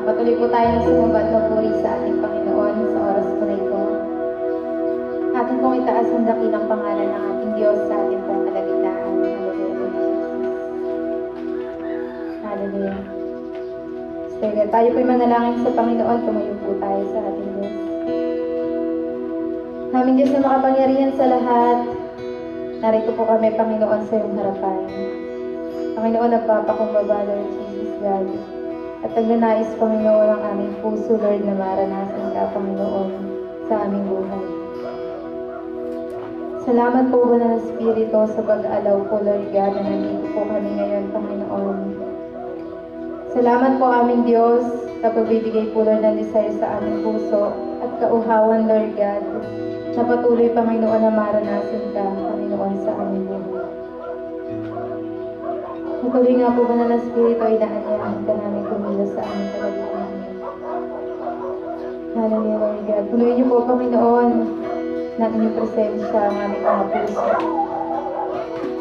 Patuloy po tayong sumamba at magpuri sa ating Panginoon sa oras po na ito. Atin pong itaas ang dakilang pangalan ng ating Diyos sa ating pong kalagitnaan. Hallelujah. Hallelujah. Tayo po'y manalangin sa Panginoon. Tumayo po tayo sa ating Diyos. Aming Diyos na makapangyarihan sa lahat, narito po kami, Panginoon, sa iyong harapan. Panginoon, nagpapakumbaba, Lord Jesus God. At nagnanais, Panginoon, ang aming puso, Lord, na maranasan ka, Panginoon, sa aming buhay. Salamat po, Banal na Espiritu, sa pag-alaw po, Lord God, na nandito po kami ngayon, Panginoon. Salamat po, aming Diyos, sa pagbibigay po, Lord, ng desire sa aming puso at kauhawan, Lord God, na patuloy, Panginoon, na maranasan ka, Panginoon, sa aming buhay. Patuloy nga po, Banal na Espiritu, ay inaanyayahan ka namin kumilos sa aming kalagitnaan. Hallelujah, Lord God. Punuin niyo po, Panginoon, ng inyong presensya ang aming mga puso,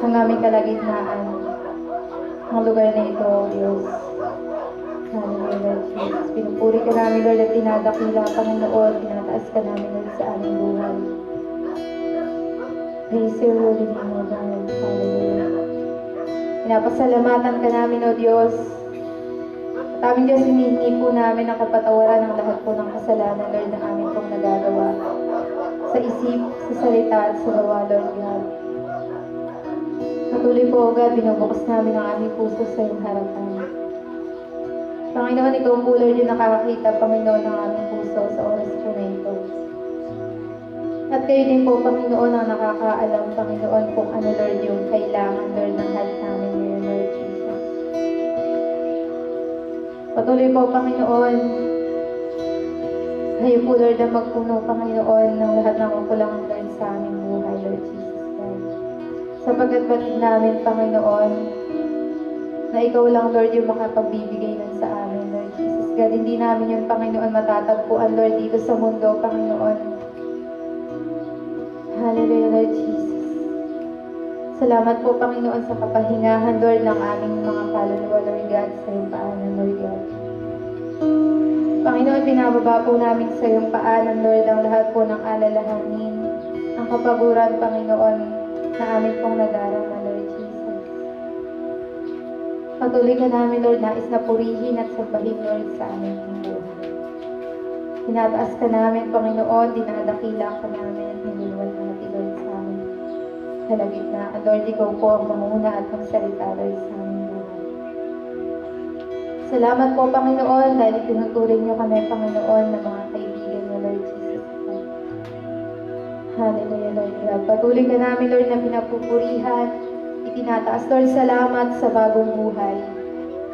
ang aming kalagitnaan, ang lugar na ito, O Diyos. Hallelujah, Lord Jesus. Pinupuri ka namin, Lord, at tinadakila, Panginoon, tinataas ka namin, Lord, sa aming buhay. Praise your holy name, O God. Hallelujah. Pinapasalamatan ka namin, O Diyos. At aming Diyos, hinihingi po namin ang kapatawaran ng lahat po ng kasalanan, Lord, na amin pong nagagawa. Sa isip, sa salita, at sa gawa, Lord God. Patuloy po, O God, binubukas namin ang aming puso sa iyong harapan. Panginoon, ikaw po, Lord, yung nakakakita, Panginoon, ng aming puso sa oras po na ito. At kayo din po, Panginoon, ang nakakaalam, Panginoon, kung ano, Lord, yung kailangan, Lord, ng lahat namin ngayon, Lord Jesus. Patuloy po, Panginoon, kayo po, Lord, ang magpuno, Panginoon, ng lahat ng kakulangan, Lord, sa aming buhay, Lord Jesus, God. Sapagkat batid namin, Panginoon, na ikaw lang, Lord, yung makapagbibigay nun sa amin, Lord Jesus, God. Hindi namin yun, Panginoon, matatagpuan, Lord, dito sa mundo, Panginoon. Hallelujah, Lord Jesus. Salamat po, Panginoon, sa kapahingahan, Lord, ng aming mga kaluluwa, Lord God, sa iyong paanan, Lord God. Panginoon, binababa po namin sa iyong paanan, Lord, ang lahat po ng alalahanin, ang kapaguran, Panginoon, na amin pong nadarama, Lord Jesus. Patuloy ka namin, Lord, nais na purihin at sambahin, Lord, sa aming buhay. Tinataas ka namin, Panginoon, dinadakila ka namin at niluluwalhati, Lord, sa amin. Kalagitnaan, Lord, ikaw po ang manguna at magsalita, Lord, sa aming buhay. Salamat po, Panginoon, dahil tinuturing niyo kami, Panginoon, na mga kaibigan niyo, Lord Jesus. Hallelujah, Lord God. Patuloy ka namin, Lord, na pinapupurihan, itinataas, Lord, salamat sa bagong buhay.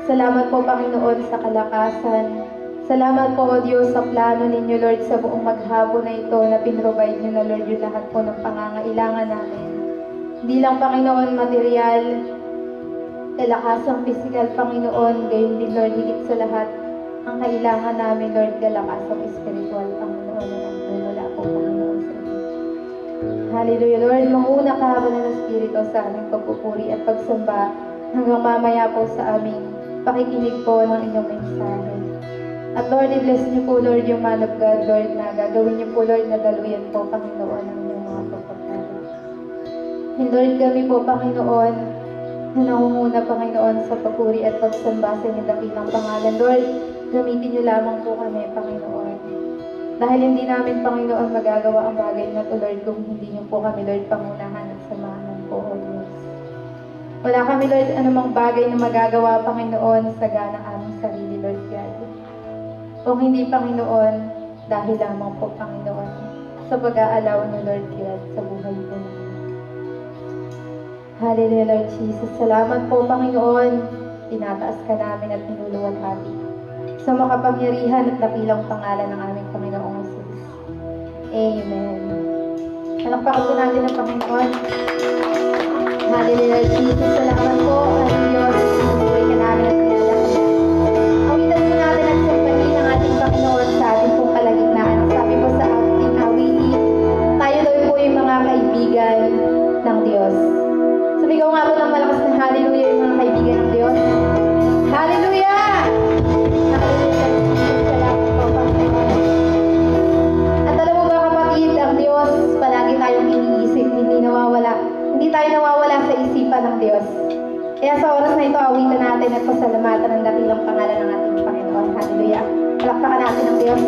Salamat po, Panginoon, sa kalakasan. Salamat po, O Diyos, sa plano ninyo, Lord, sa buong maghapon na ito na pinrovide nyo na, Lord, yung lahat po ng pangangailangan namin. Hindi lang, Panginoon, material, kalakasang physical, Panginoon, gayon din, Lord, higit sa lahat, ang kailangan namin, Lord, kalakasang spiritual, Panginoon, na nagmumula po, Panginoon, sa iyo. Hallelujah, Lord, manguna ka, Banal na Espiritu, sa aming pagpupuri at pagsamba hanggang mamaya po sa aming pakikinig po ng inyong mensahe. At Lord, i-bless niyo po, Lord, yung man of God, Lord, na gagawin niyo po, Lord, na daluyan po, Panginoon, ang inyong mga pagpapala. And Lord, kami po, Panginoon, na nangunguna, Panginoon, sa papuri at pagsamba sa inyong dakilang pangalan. Lord, gamitin niyo lamang po kami, Panginoon. Dahil hindi namin, Panginoon, magagawa ang bagay na to, Lord, kung hindi niyo po kami, Lord, pangunahan at samahan po, O Diyos. Wala kami, Lord, anumang bagay na magagawa, Panginoon, sa ganang aming sarili, Lord God. Kung hindi, Panginoon, dahil lamang po, Panginoon, sa pag-aalaw niyo, Lord God, sa buhay po namin. Hallelujah, Lord Jesus. Salamat po, Panginoon. Tinataas ka namin at niluluwalhati sa makapangyarihan at dakilang pangalan ng aming Panginoong Jesus. Amen. Palakpakan po natin ang Panginoon. Hallelujah, Lord Jesus. Salamat po, aming Diyos. Patuloy ka namin at niluluwalhati. Awitan po natin at sambahin ang ating Panginoon sa ating pong kalagitnaan. Sabi po sa ating awitin, tayo daw po yung mga kaibigan ng Diyos. Sabigaw nga po ng malakas na hallelujah yung mga kaibigan ng Diyos. Hallelujah! Hallelujah! Salamat po, Panginoon. At alam mo ba, kapatid, ang Diyos, palagi tayong iniisip, hindi tayo nawawala sa isipan ng Diyos. Kaya sa oras na ito, awitan natin at pasalamatan ang dakilang pangalan ng ating Panginoon. Hallelujah! Palakpakan natin ang Diyos.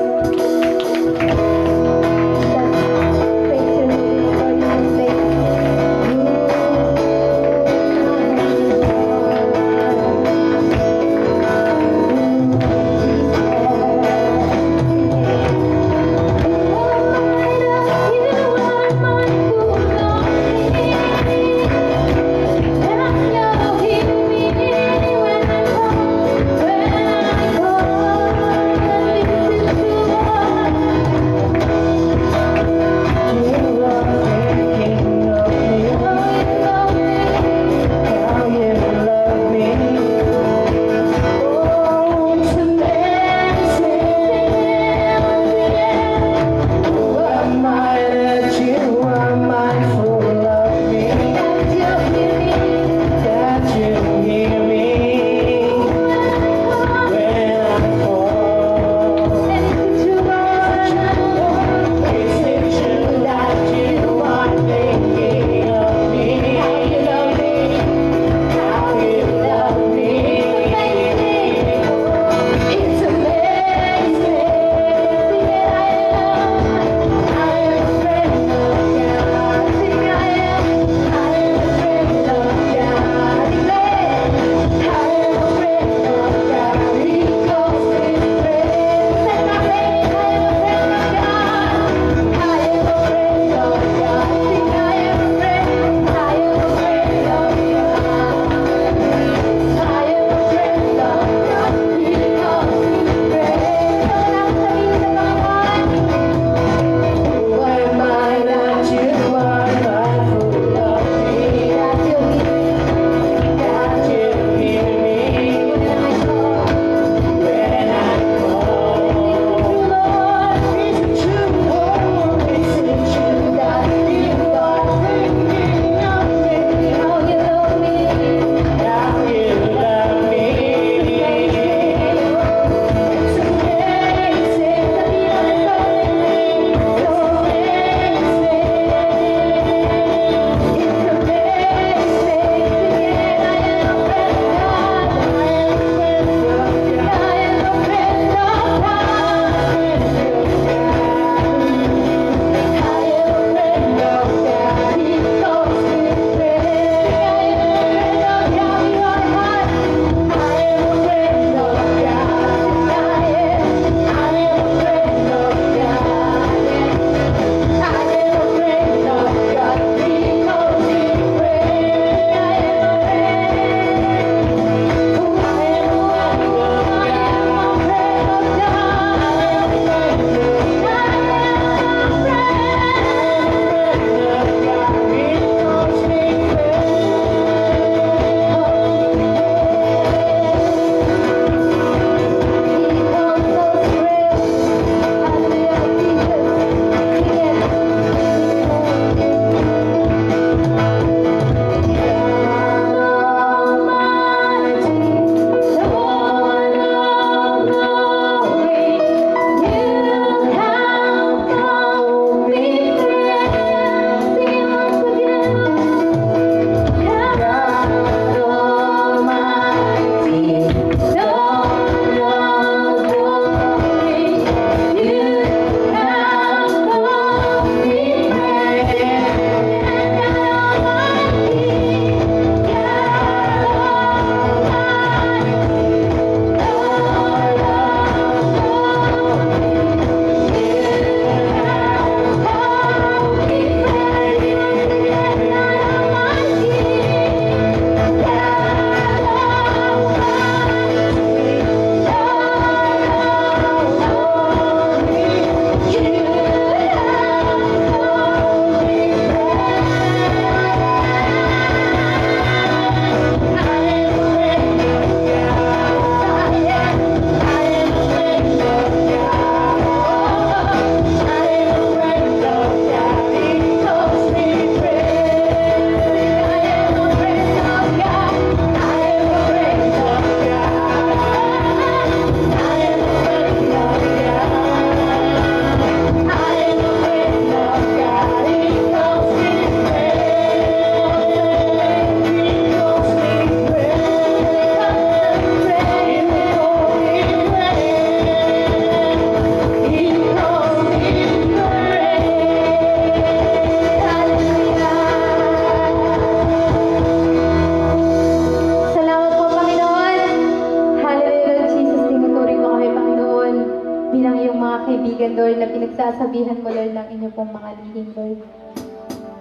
kaibigan, Lord, na pinagsasabihan mo, Lord, ng inyo pong mga lihim, Lord.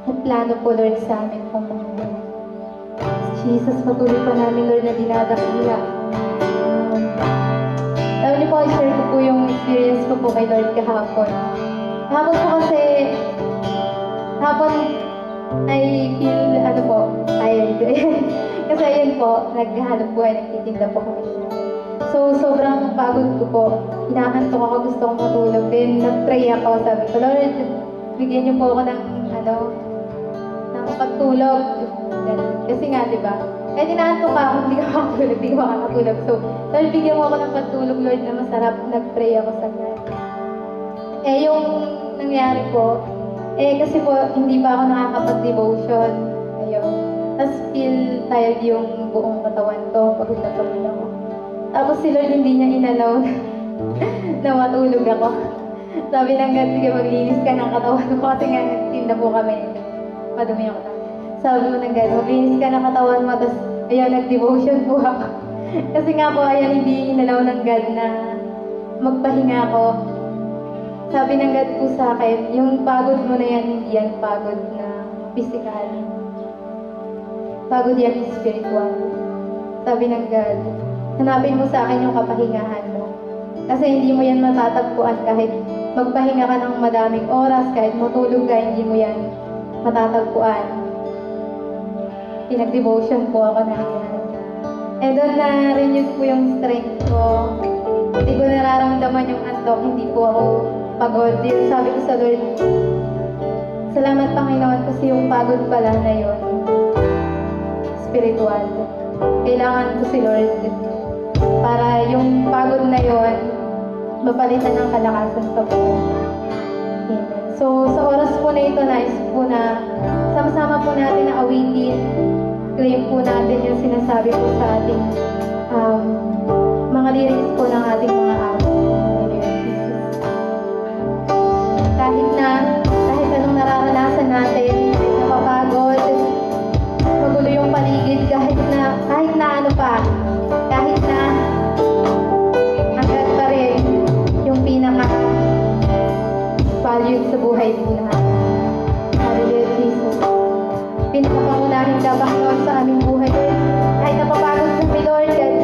At plano po, Lord, sa amin pong mga Lord. Jesus, patuloy pa namin, Lord, na dinadakila. Alam niyo po, i-share ko po yung experience ko po kay Lord kahapon. Kahapon po kasi, hapon ay feel, ano po, tired. Kasi ayun po, naghahanap buhay, nagtitinda po kami. So, sobrang pagod ko po. Hinahantok ako, gusto kong matulog. Then, nag-pray ako. Sabi ko, Lord, bigyan niyo po ako ng, ng pagtulog. Kasi nga, di ba? Kahit hinahantok ako, hindi ka makatulog, hindi ka makakatulog. So, Lord, bigyan mo ako ng pagtulog, Lord, na masarap. Nag-pray ako sa God. Yung nangyari po, kasi po, hindi pa ako nakakapag-devotion. Ayun. Tapos, feel tired yung buong katawan ko. Pagod na pagod ako. Tapos si Lord hindi niya inalaw na matulog ako. Sabi ng God, sige maglinis ka ng katawan mo kasi nga nagtinda po kami. Madumi ako. Sabi mo ng God, maglinis ka ng katawan mo. Tapos ayun, nag-devotion po ako. Kasi nga po, ayan, hindi inalaw ng God na magpahinga ako. Sabi ng God po sa akin, yung pagod mo na yan, hindi yan pagod na physical. Pagod yan spiritual. Sabi ng God, hanapin mo sa akin yung kapahingahan mo. Kasi hindi mo yan matatagpuan kahit magpahinga ka ng madaming oras, kahit matulog ka, hindi mo yan matatagpuan. Pinag-devotion po ako na yan. Doon na-renew po yung strength ko. Hindi ko nararamdaman yung antok, hindi po ako pagod. Din sabi ko sa Lord, salamat Panginoon kasi yung pagod pala na yun, spiritual. Kailangan ko si Lord para yung pagod na yon mapalitan ng kalakasan sa buhay. Amen. So, sa oras po na ito, nais po na sama-sama po natin na awitin. Claim po natin yung sinasabi po sa ating mga lyrics po ng ating mga awit. Kahit anong nararanasan natin, napapagod, magulo yung paligid, kahit na ano pa, kahit na hanggang pa rin yung pinaka-value sa buhay po natin. Hallelujah, Jesus. Pinakapangunahin ka, Panginoon, sa aming buhay. Kahit napapagod kami, Lord, kahit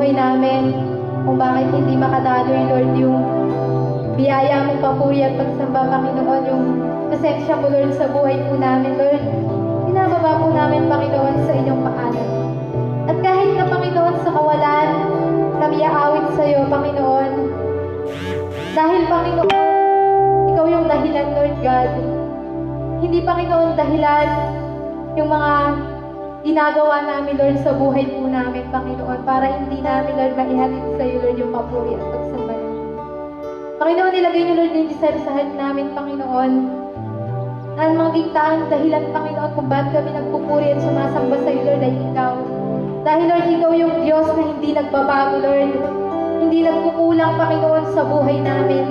buhay namin. Kung bakit hindi makadaloy, Lord, yung biyaya mong papuri at pagsamba, Panginoon, yung presensya mo, Lord, sa buhay po namin, Lord. Pinababa po namin, Panginoon, sa inyong paanan. At kahit na, Panginoon, sa kawalan, kami aawit sa iyo, Panginoon. Dahil, Panginoon, ikaw yung dahilan, Lord God. Hindi, Panginoon, dahilan yung mga ginagawa namin, Lord, sa buhay po namin, Panginoon, para hindi namin, Lord, maihatid sa iyo, Lord, yung papuri at pagsamba namin. Panginoon, nilagay niyo, Lord, din sa heart namin, Panginoon, na maging taang dahilan, Panginoon, kung bakit kami nagpupuri at sumasamba sa iyo, Lord, ay ikaw. Dahil, Lord, ikaw yung Diyos na hindi nagbabago, Lord. Hindi nagkukulang, Panginoon, sa buhay namin.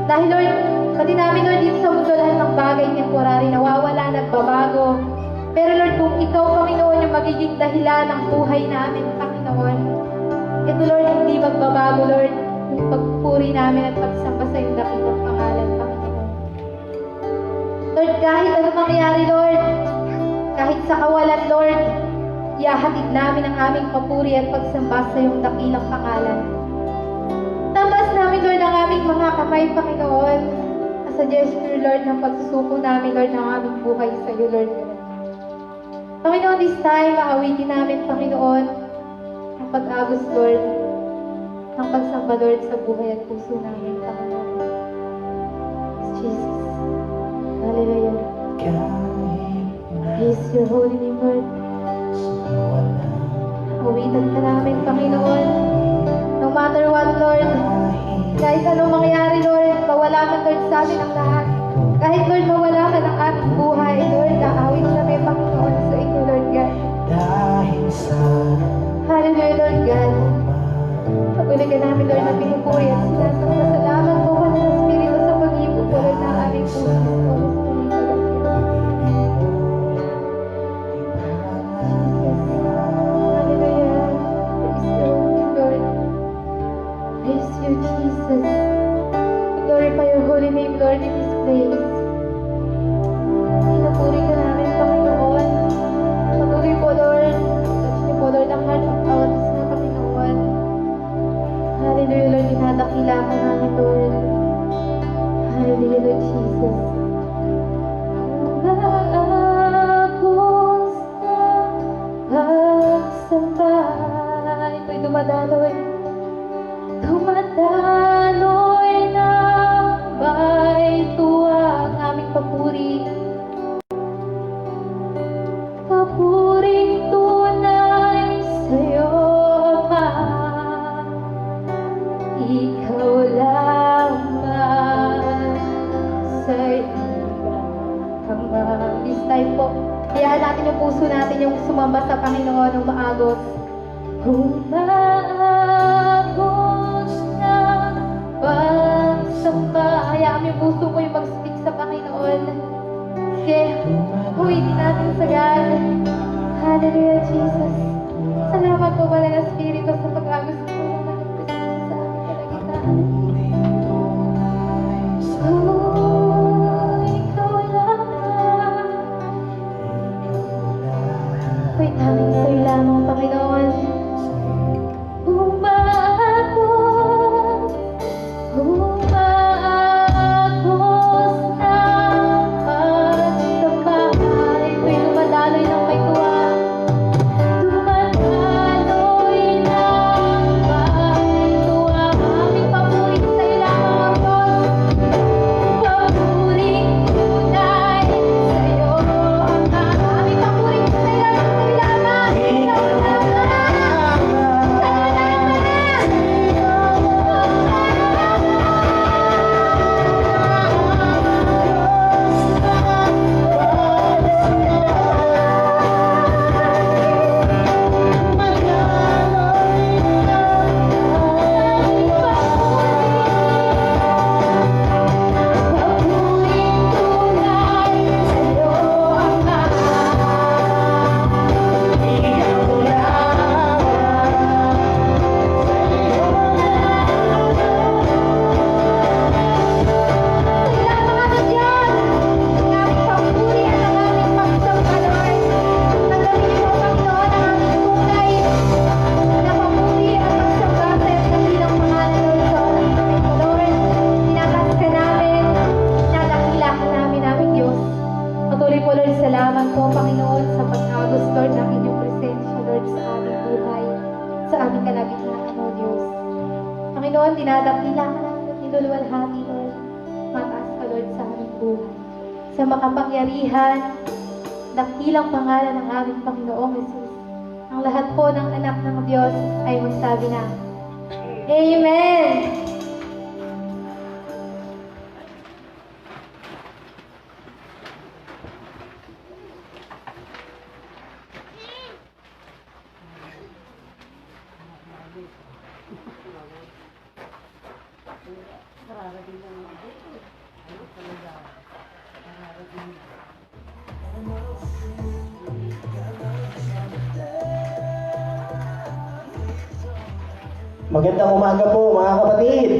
Dahil, Lord, pati namin, Lord, dito sa mundo, lahat ng bagay temporary, nawawala, nagbabago. Pero, Lord, kung ikaw, Panginoon, yung magiging dahilan ng buhay namin, Panginoon, ito, Lord, hindi magbabago, Lord, yung pagpuri namin at pagsamba sa iyong dakilang pangalan, Panginoon. Lord, kahit ano mangyari, Lord, kahit sa kawalan, Lord, ihahatid namin ang aming papuri at pagsamba sa iyong dakilang pangalan. Tamas namin, Lord, ang aming mga kamay, Panginoon, as a gesture, Lord, ng pagsusuko namin, Lord, ng aming buhay sa iyo, Lord. Panginoon, this time, maawitin namin, Panginoon, ang pag-agos, Lord, ng pagsamba, Lord, sa buhay at puso namin, Panginoon. Jesus. Hallelujah. Praise your holy name, Lord. Awitan ka namin, Panginoon. No matter what, Lord, kahit anong mangyari, Lord, mawala man, Lord, sa amin ang lahat. Kahit, Lord, mawala man ang aming buhay, Lord, aawit kami, Panginoon, sa inyo, Lord God. Hallelujah, Lord God. Patuloy ka namin, Lord, na pinupuri at sinasamba. Salamat po, Holy Espiritu, sa pag-ibig, Lord, ng aming puso. Hallelujah. Praise you, Lord. Praise you, Jesus. We glorify your holy name, Lord, in this place. Pinupuri ka namin, Panginoon. Patuloy po, Lord. Touch niyo po, Lord, ang heart of bawat isa, Panginoon. Hallelujah, Lord. Dinadakila ka namin, Lord. Hallelujah, Lord Jesus. Umaagos na pagsamba. Ito'y dumadaloy. Dumadaloy na may tuwa ang aming papuri. Papuring tunay sa'yo, Ama. Ikaw lamang sa Ama. This time po, hayaan natin yung puso natin yung sumamba sa Panginoon ng maagos. Umaagos na pagsamba. Hayaan mo yung puso mo yung mag-speak sa Panginoon. Sige, huwitin natin sa God. Hallelujah, Jesus. Salamat po, Banal na Espiritu, sa pag-agos mo ng mga presensya sa aming kalagitnaan. Oh, ikaw lamang. Ako'y tanging sa'yo lamang, Panginoon. Umaagos, umaagos na pagsamba. Ito'y dumadaloy ng may tuwa. Dumadaloy aming kalagitnaan, O Diyos. Panginoon, dinadakila ka namin at niluluwalhati, Lord. Mataas ka, Lord, sa aming buhay. Sa makapangyarihan, dakilang pangalan ng aming Panginoong Jesus. Ang lahat po ng anak ng Diyos ay magsabi na, Amen! Magandang umaga po mga kapatid.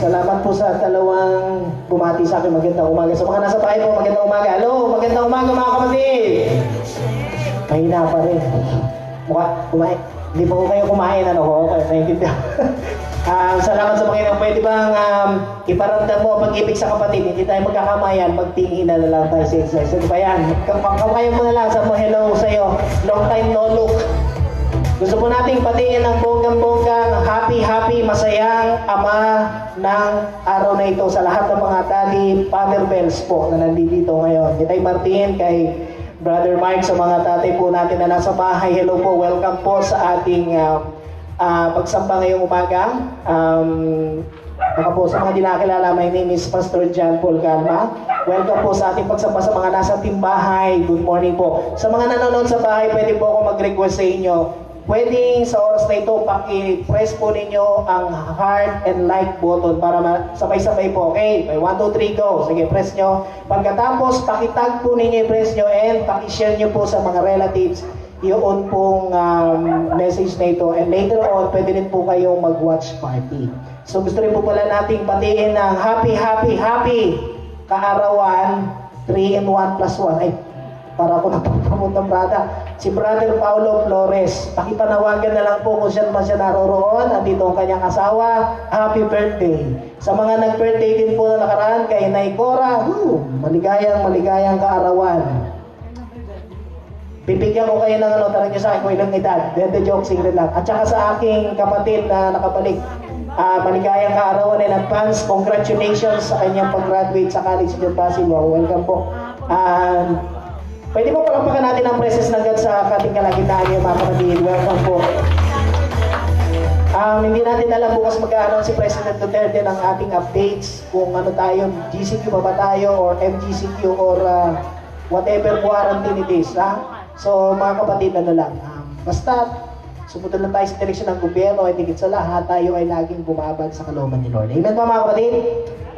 Salamat po sa dalawang bumati sa akin. Magandang umaga. Sa mga nasa bahay po, magandang umaga. Hello, magandang umaga mga kapatid. Mahina pa rin. Kumain. Hindi po kayo kumain. Ano ko? Okay, naiintindihan. Salamat sa Panginoon. Pwede bang iparamdam mo pag-ibig sa kapatid? Hindi tayo magkakamayan. Magtingin na lang tayo sa exercise. Ano ba yan? Kayo mo na lang. Sabi mo hello sa'yo. Long time no look. Gusto po nating patingin ng bonggang-bonggang, happy, masayang ama ng araw na ito sa lahat ng mga daddy, Father Bells po na nandito ngayon. Kay Tay Martin, kay Brother Mark, sa mga tatay po natin na nasa bahay. Hello po, welcome po sa ating pagsamba ngayong umaga. Baka po sa mga di nakilala, my name is Pastor John Paul Calma. Welcome po sa ating pagsamba sa mga nasa timbahay. Good morning po. Sa mga nanonood sa bahay, pwede po ako mag-request sa inyo. Pwedeng sa oras na ito, paki-press po ninyo ang heart and like button para sabay-sabay po. Okay? 1, 2, 3, go. Sige, press nyo. Pagkatapos, pakitag po ninyo, press nyo, and paki-share nyo po sa mga relatives yun pong message na ito. And later on, pwede rin po kayong mag-watch party. So gusto rin po pala nating batiin ng happy kaarawan 3 and 1 plus 1. Ay, para ako napapromote ng brada. Si Brother Paulo Flores. Pakipanawagan na lang po kung siya naroroon. Andito ang kanyang asawa. Happy birthday. Sa mga nag-birthday din po na nakaraan kay Nay Cora, maligayang kaarawan. Bibigyan ko kayo ng tanong nyo sa akin kung ilang edad. Dede joke, single lang. At saka sa aking kapatid na nakabalik, maligayang kaarawan in advance. Congratulations sa kanyang pag-graduate sa College of Pasig. Welcome po. Pwede po palampakan natin ang presence ng God sa ating kalagitnaan niyo, mga kapatid. Welcome po. Hindi natin alam bukas mag-aanon si President Duterte ng ating updates kung ano tayo, GCQ ba tayo or MGCQ or whatever quarantine it is. So mga kapatid, basta sumunod lang tayo sa direksyon ng gobyerno at higit sa lahat, tayo ay laging bumabad sa kalooban ni Lord. Amen ba mga kapatid?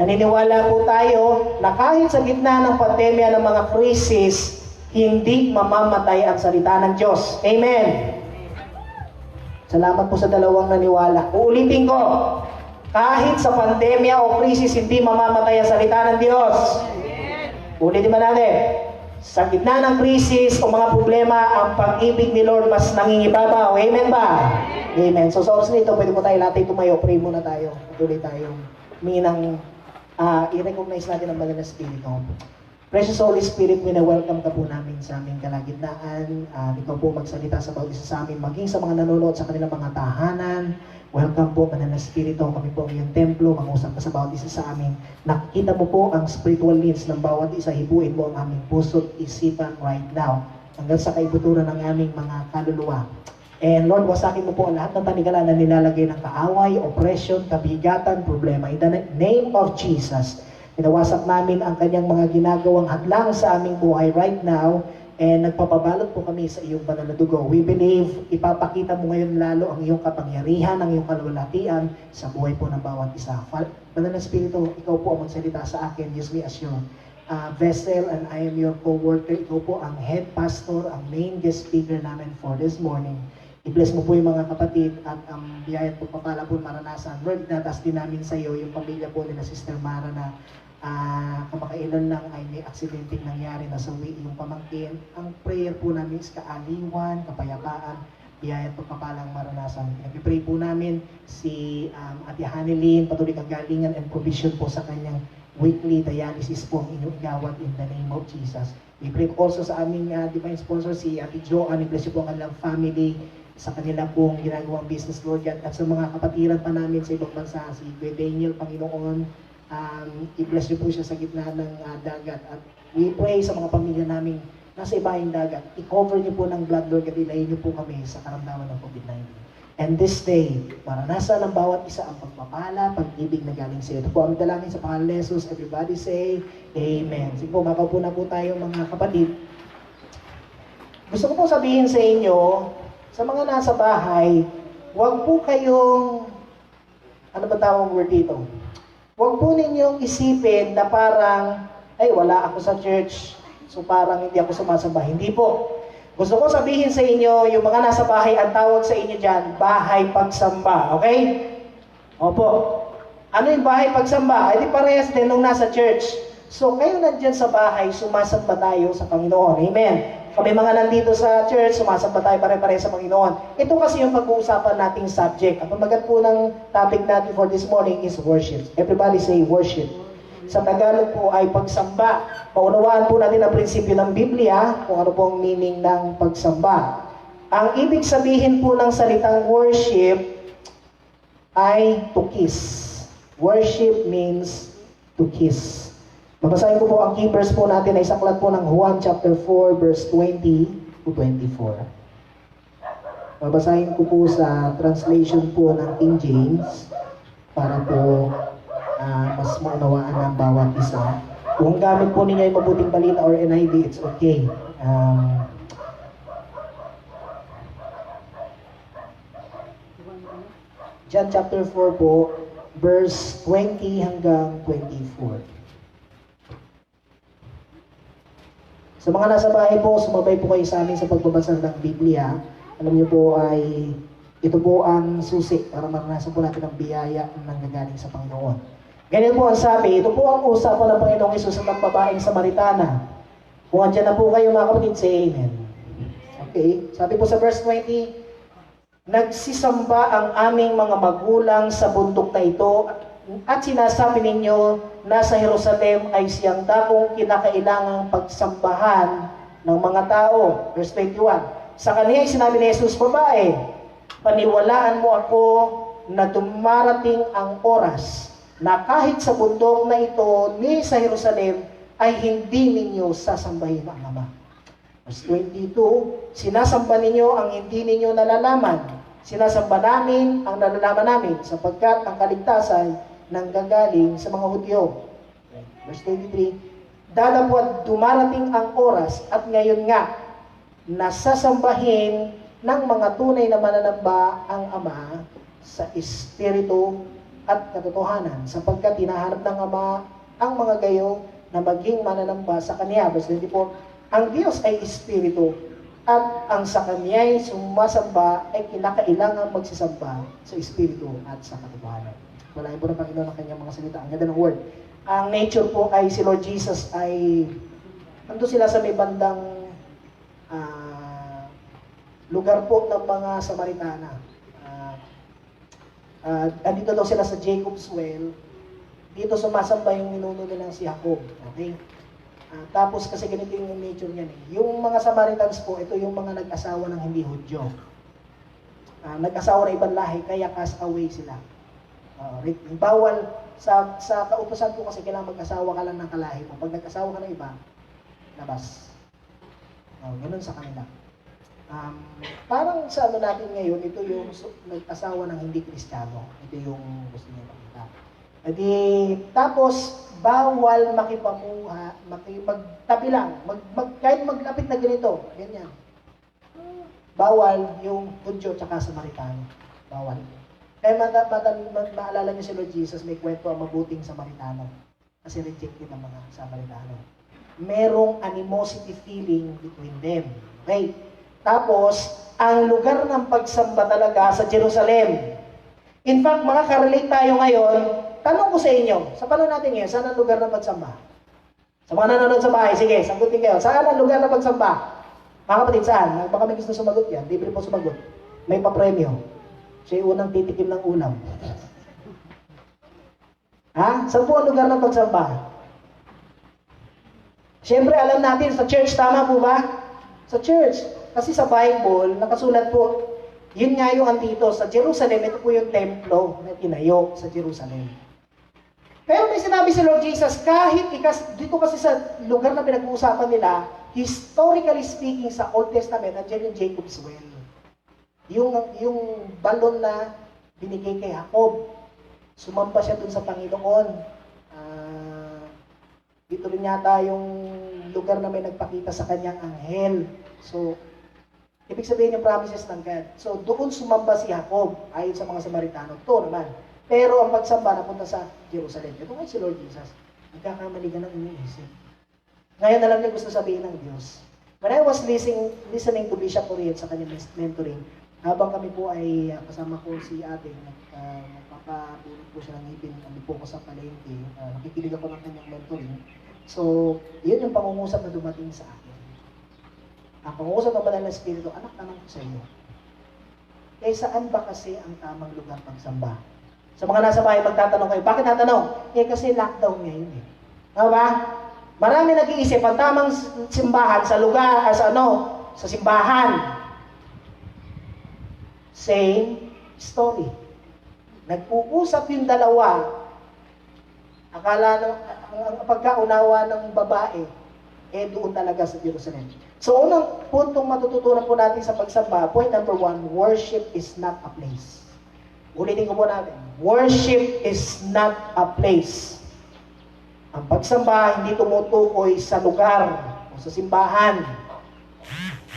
Naniniwala po tayo na kahit sa gitna ng pandemya ng mga krisis, hindi mamamatay ang salita ng Diyos. Amen. Salamat po sa dalawang naniwala. Uulitin ko, kahit sa pandemya o krisis, hindi mamamatay ang salita ng Diyos. Ulitin ba natin? Sa gitna ng krisis o mga problema, ang pag-ibig ni Lord mas nangingibabaw. Amen ba? Amen. So sa oras nito, pwede po tayo natin tumayo. Pray muna tayo. Patuloy tayo. Humingi i-recognize natin ang banal na Espiritu. Precious Holy Spirit, welcome ka po namin sa aming kalagitnaan. Ikaw po magsalita sa bawat isa sa amin, maging sa mga nanonood sa kanilang mga tahanan. Welcome po, Banal na Espiritu. Kami po ang iyong templo, mangusap ka sa bawat isa sa amin. Nakita mo po ang spiritual needs ng bawat isa. Hibuin mo ang aming puso't isipan right now. Hanggang sa kaibuturan ng aming mga kaluluwa. And Lord, wasakin mo po ang lahat ng panigala na nilalagay ng kaaway, oppression, kabigatan, problema. In the name of Jesus, pinawasak namin ang kanyang mga ginagawang hadlang sa aming buhay right now, and nagpapabalot po kami sa iyong banal na dugo. We believe, ipapakita mo ngayon lalo ang iyong kapangyarihan, ang iyong kalulatian sa buhay po ng bawat isa. Banal na Espiritu, ikaw po ang magsalita sa akin. Use me as your vessel, and I am your co-worker. Ikaw po ang head pastor, ang main guest speaker namin for this morning. I-bless mo po yung mga kapatid at ang biyaya at pagpapala po maranasan. Lord, inatas din namin sa iyo yung pamilya po nila Sister Mara na kamakailan lang ay may aksidenteng nangyari na sawi yung pamangkin. Ang prayer po namin is kaaliwan, kapayapaan, biyaya at pagpapalang maranasan. Nag-pray po namin si Ate Hanilyn, patuloy kagalingan and provision po sa kanyang weekly dialysis po ang inyong igawad in the name of Jesus. We pray also sa aming divine sponsor si Ate Joanne. I-bless po ang kanilang family, sa kanila pong ginagawang business, Lord God, at sa mga kapatiran pa namin sa ibang bansa, si Kuya Daniel, Panginoon, i-bless niyo po siya sa gitna ng dagat. At we pray sa mga pamilya namin nasa ibahing dagat, i-cover niyo po ng blood, Lord, at ilayin niyo po kami sa karamdaman ng COVID-19. And this day, maranasan ng bawat isa ang pagpapala, pag-ibig na galing sa iyo. Ito po ang dalangin sa pangalan ni Jesus. Everybody say, Amen. Sige po, makaupo na po tayo mga kapatid. Gusto ko po sabihin sa inyo, sa mga nasa bahay, huwag po kayong, ano ba tawag word dito? Huwag po ninyong isipin na parang, ay wala ako sa church, so parang hindi ako sumasamba. Hindi po. Gusto ko sabihin sa inyo, yung mga nasa bahay, ang tawag sa inyo dyan, bahay pagsamba. Okay? Opo. Ano yung bahay pagsamba? Ay di parehas din nung nasa church. So kayo nandyan sa bahay, sumasamba tayo sa Panginoon. Amen. Kami mga nandito sa church, sumasamba tayo pare-pare sa Panginoon. Ito kasi yung pag-uusapan nating subject. Ang pamagat po ng topic natin for this morning is worship. Everybody say worship. Sa Tagalog po ay pagsamba. Paunawaan po natin ang prinsipyo ng Biblia, kung ano po ang meaning ng pagsamba. Ang ibig sabihin po ng salitang worship ay to kiss. Worship means to kiss. Babasahin ko po ang key verse po natin ay sa aklat po ng Juan chapter 4 verse 20 to 24. Babasahin ko po sa translation po ng King James para po mas maunawaan ng bawat isa. Kung gamit po ninyo ay mabuting balita or NIV, it's okay. John chapter 4 po, verse 20 hanggang 24. Sa mga nasa bahay po, sumabay po kayo sa amin sa pagbabasa ng Biblia. Alam niyo po ay ito po ang susi para maranasan po natin ang biyaya ng nanggagaling sa Panginoon. Ganyan po ang sabi, ito po ang usapan ng Panginoong Hesus sa babaeng Samaritana. Kung andyan na po kayo mga kapatid, say amen. Okay, sabi po sa verse 20, nagsisamba ang aming mga magulang sa bundok na ito at sinasabi ninyo na sa Jerusalem ay siyang dakong kinakailangang pagsambahan ng mga tao. Verse 21, sa kanya ay sinabi ni Jesus, babae, paniwalaan mo ako na dumarating ang oras na kahit sa bundok na ito ni sa Jerusalem ay hindi ninyo sasambahin ang Ama. Verse 22, sinasamba ninyo ang hindi ninyo nalalaman. Sinasamba namin ang nalalaman namin sapagkat ang kaligtasan nanggagaling sa mga Hudyo. Verse 23, dadapot dumarating ang oras at ngayon nga nasasambahin ng mga tunay na mananamba ang Ama sa Espiritu at katotohanan, sapagkat hinahanap ng Ama ang mga gayo na maging mananamba sa Kanya. Verse 24, ang Diyos ay Espiritu, at ang sa Kanya'y sumasamba ay kinakailangan magsisamba sa Espiritu at sa katotohanan. Walain po ng Panginoon ang Kanyang mga salita. Ang ganda ng word. Ang nature po ay si Lord Jesus ay nandun sila sa may bandang lugar po ng mga Samaritana. Andito daw sila sa Jacob's Well. Dito sumasamba yung ninuno nilang si Jacob. Okay? Tapos kasi ganito yung nature niyan. Yung mga Samaritans po, ito yung mga nag-asawa ng hindi Hudyo. Nag-asawa ng ibang lahi, kaya cast away sila. Bawal, sa kautusan po kasi kailangan mag-asawa ka lang ng kalahi mo. Pag nag-asawa ka ng iba, labas. Ganun sa kanila. Parang sa ano natin ngayon, ito yung nag-asawa ng hindi Kristiyano. Ito yung gusto niya makita. Tapos, bawal makipamuha, magtabi lang, kahit maglapit na ganito, ganyan. Bawal yung Hudyo tsaka Samaritano. Bawal. Kaya maalala niyo si Lord Jesus, may kwento ang mabuting Samaritano. Kasi rejected ang mga Samaritano. Merong animosity feeling between them. Okay? Tapos, ang lugar ng pagsamba talaga sa Jerusalem. In fact, mga karelate tayo ngayon, tanong ko sa inyo, sa panahon natin ngayon, saan ang lugar ng pagsamba? Sa mga nanonood sa bahay, sige, sagutin kayo. Saan ang lugar ng pagsamba? Mga kapatid, saan? Baka may gusto sumagot yan. Libre po sumagot. May papremyo. Siya yung unang titikim ng ulam. Ha? Saan po ang lugar ng pagsamba? Siyempre, alam natin, sa church, tama po ba? Sa church. Kasi sa Bible, nakasulat po, Yun nga yung andito. Sa Jerusalem, ito po yung templo na tinayo sa Jerusalem. Pero may sinabi si Lord Jesus, kahit dito kasi sa lugar na pinag-uusapan nila, historically speaking sa Old Testament, nandiyan yung Jacob's Well. Yung balon na binigay kay Jacob. Sumamba siya dun sa Panginoon. Dito rin yata yung lugar na may nagpakita sa kanyang anghel. So, ibig sabihin yung promises ng God. So, doon sumamba si Jacob, ayon sa mga Samaritano. Ito naman. Pero ang pagsamba napunta sa Jerusalem. Ito nga si Lord Jesus. Nagkakamali ka ng iniisip. Ngayon na lang niya gusto sabihin ng Diyos. When I was listening to Bishop Oriel sa kanyang mentoring, habang kami po ay kasama ko si ate, nagpapatulog po siya ng ngipin, kami po ko sa palengke, nakikinig ako ng kanyang mentoring. So, yun yung pangungusap na dumating sa akin. Ang pangungusap ng Banal na Espiritu, anak, tanong ko sa iyo. Saan ba kasi ang tamang lugar pagsamba? Sa mga nasa bahay, magtatanong kayo, bakit natanong? Kasi lockdown ngayon eh. Ba? Marami nag-iisip, ang tamang simbahan sa lugar, sa simbahan. Same story. Nag-uusap yung dalawa. Akala ang pagkaunawa ng babae, doon talaga sa Jerusalem. So, unang puntong matututunan po natin sa pagsamba, point number 1, worship is not a place. Ulitin ko po natin, worship is not a place. Ang pagsamba, hindi tumutukoy sa lugar o sa simbahan.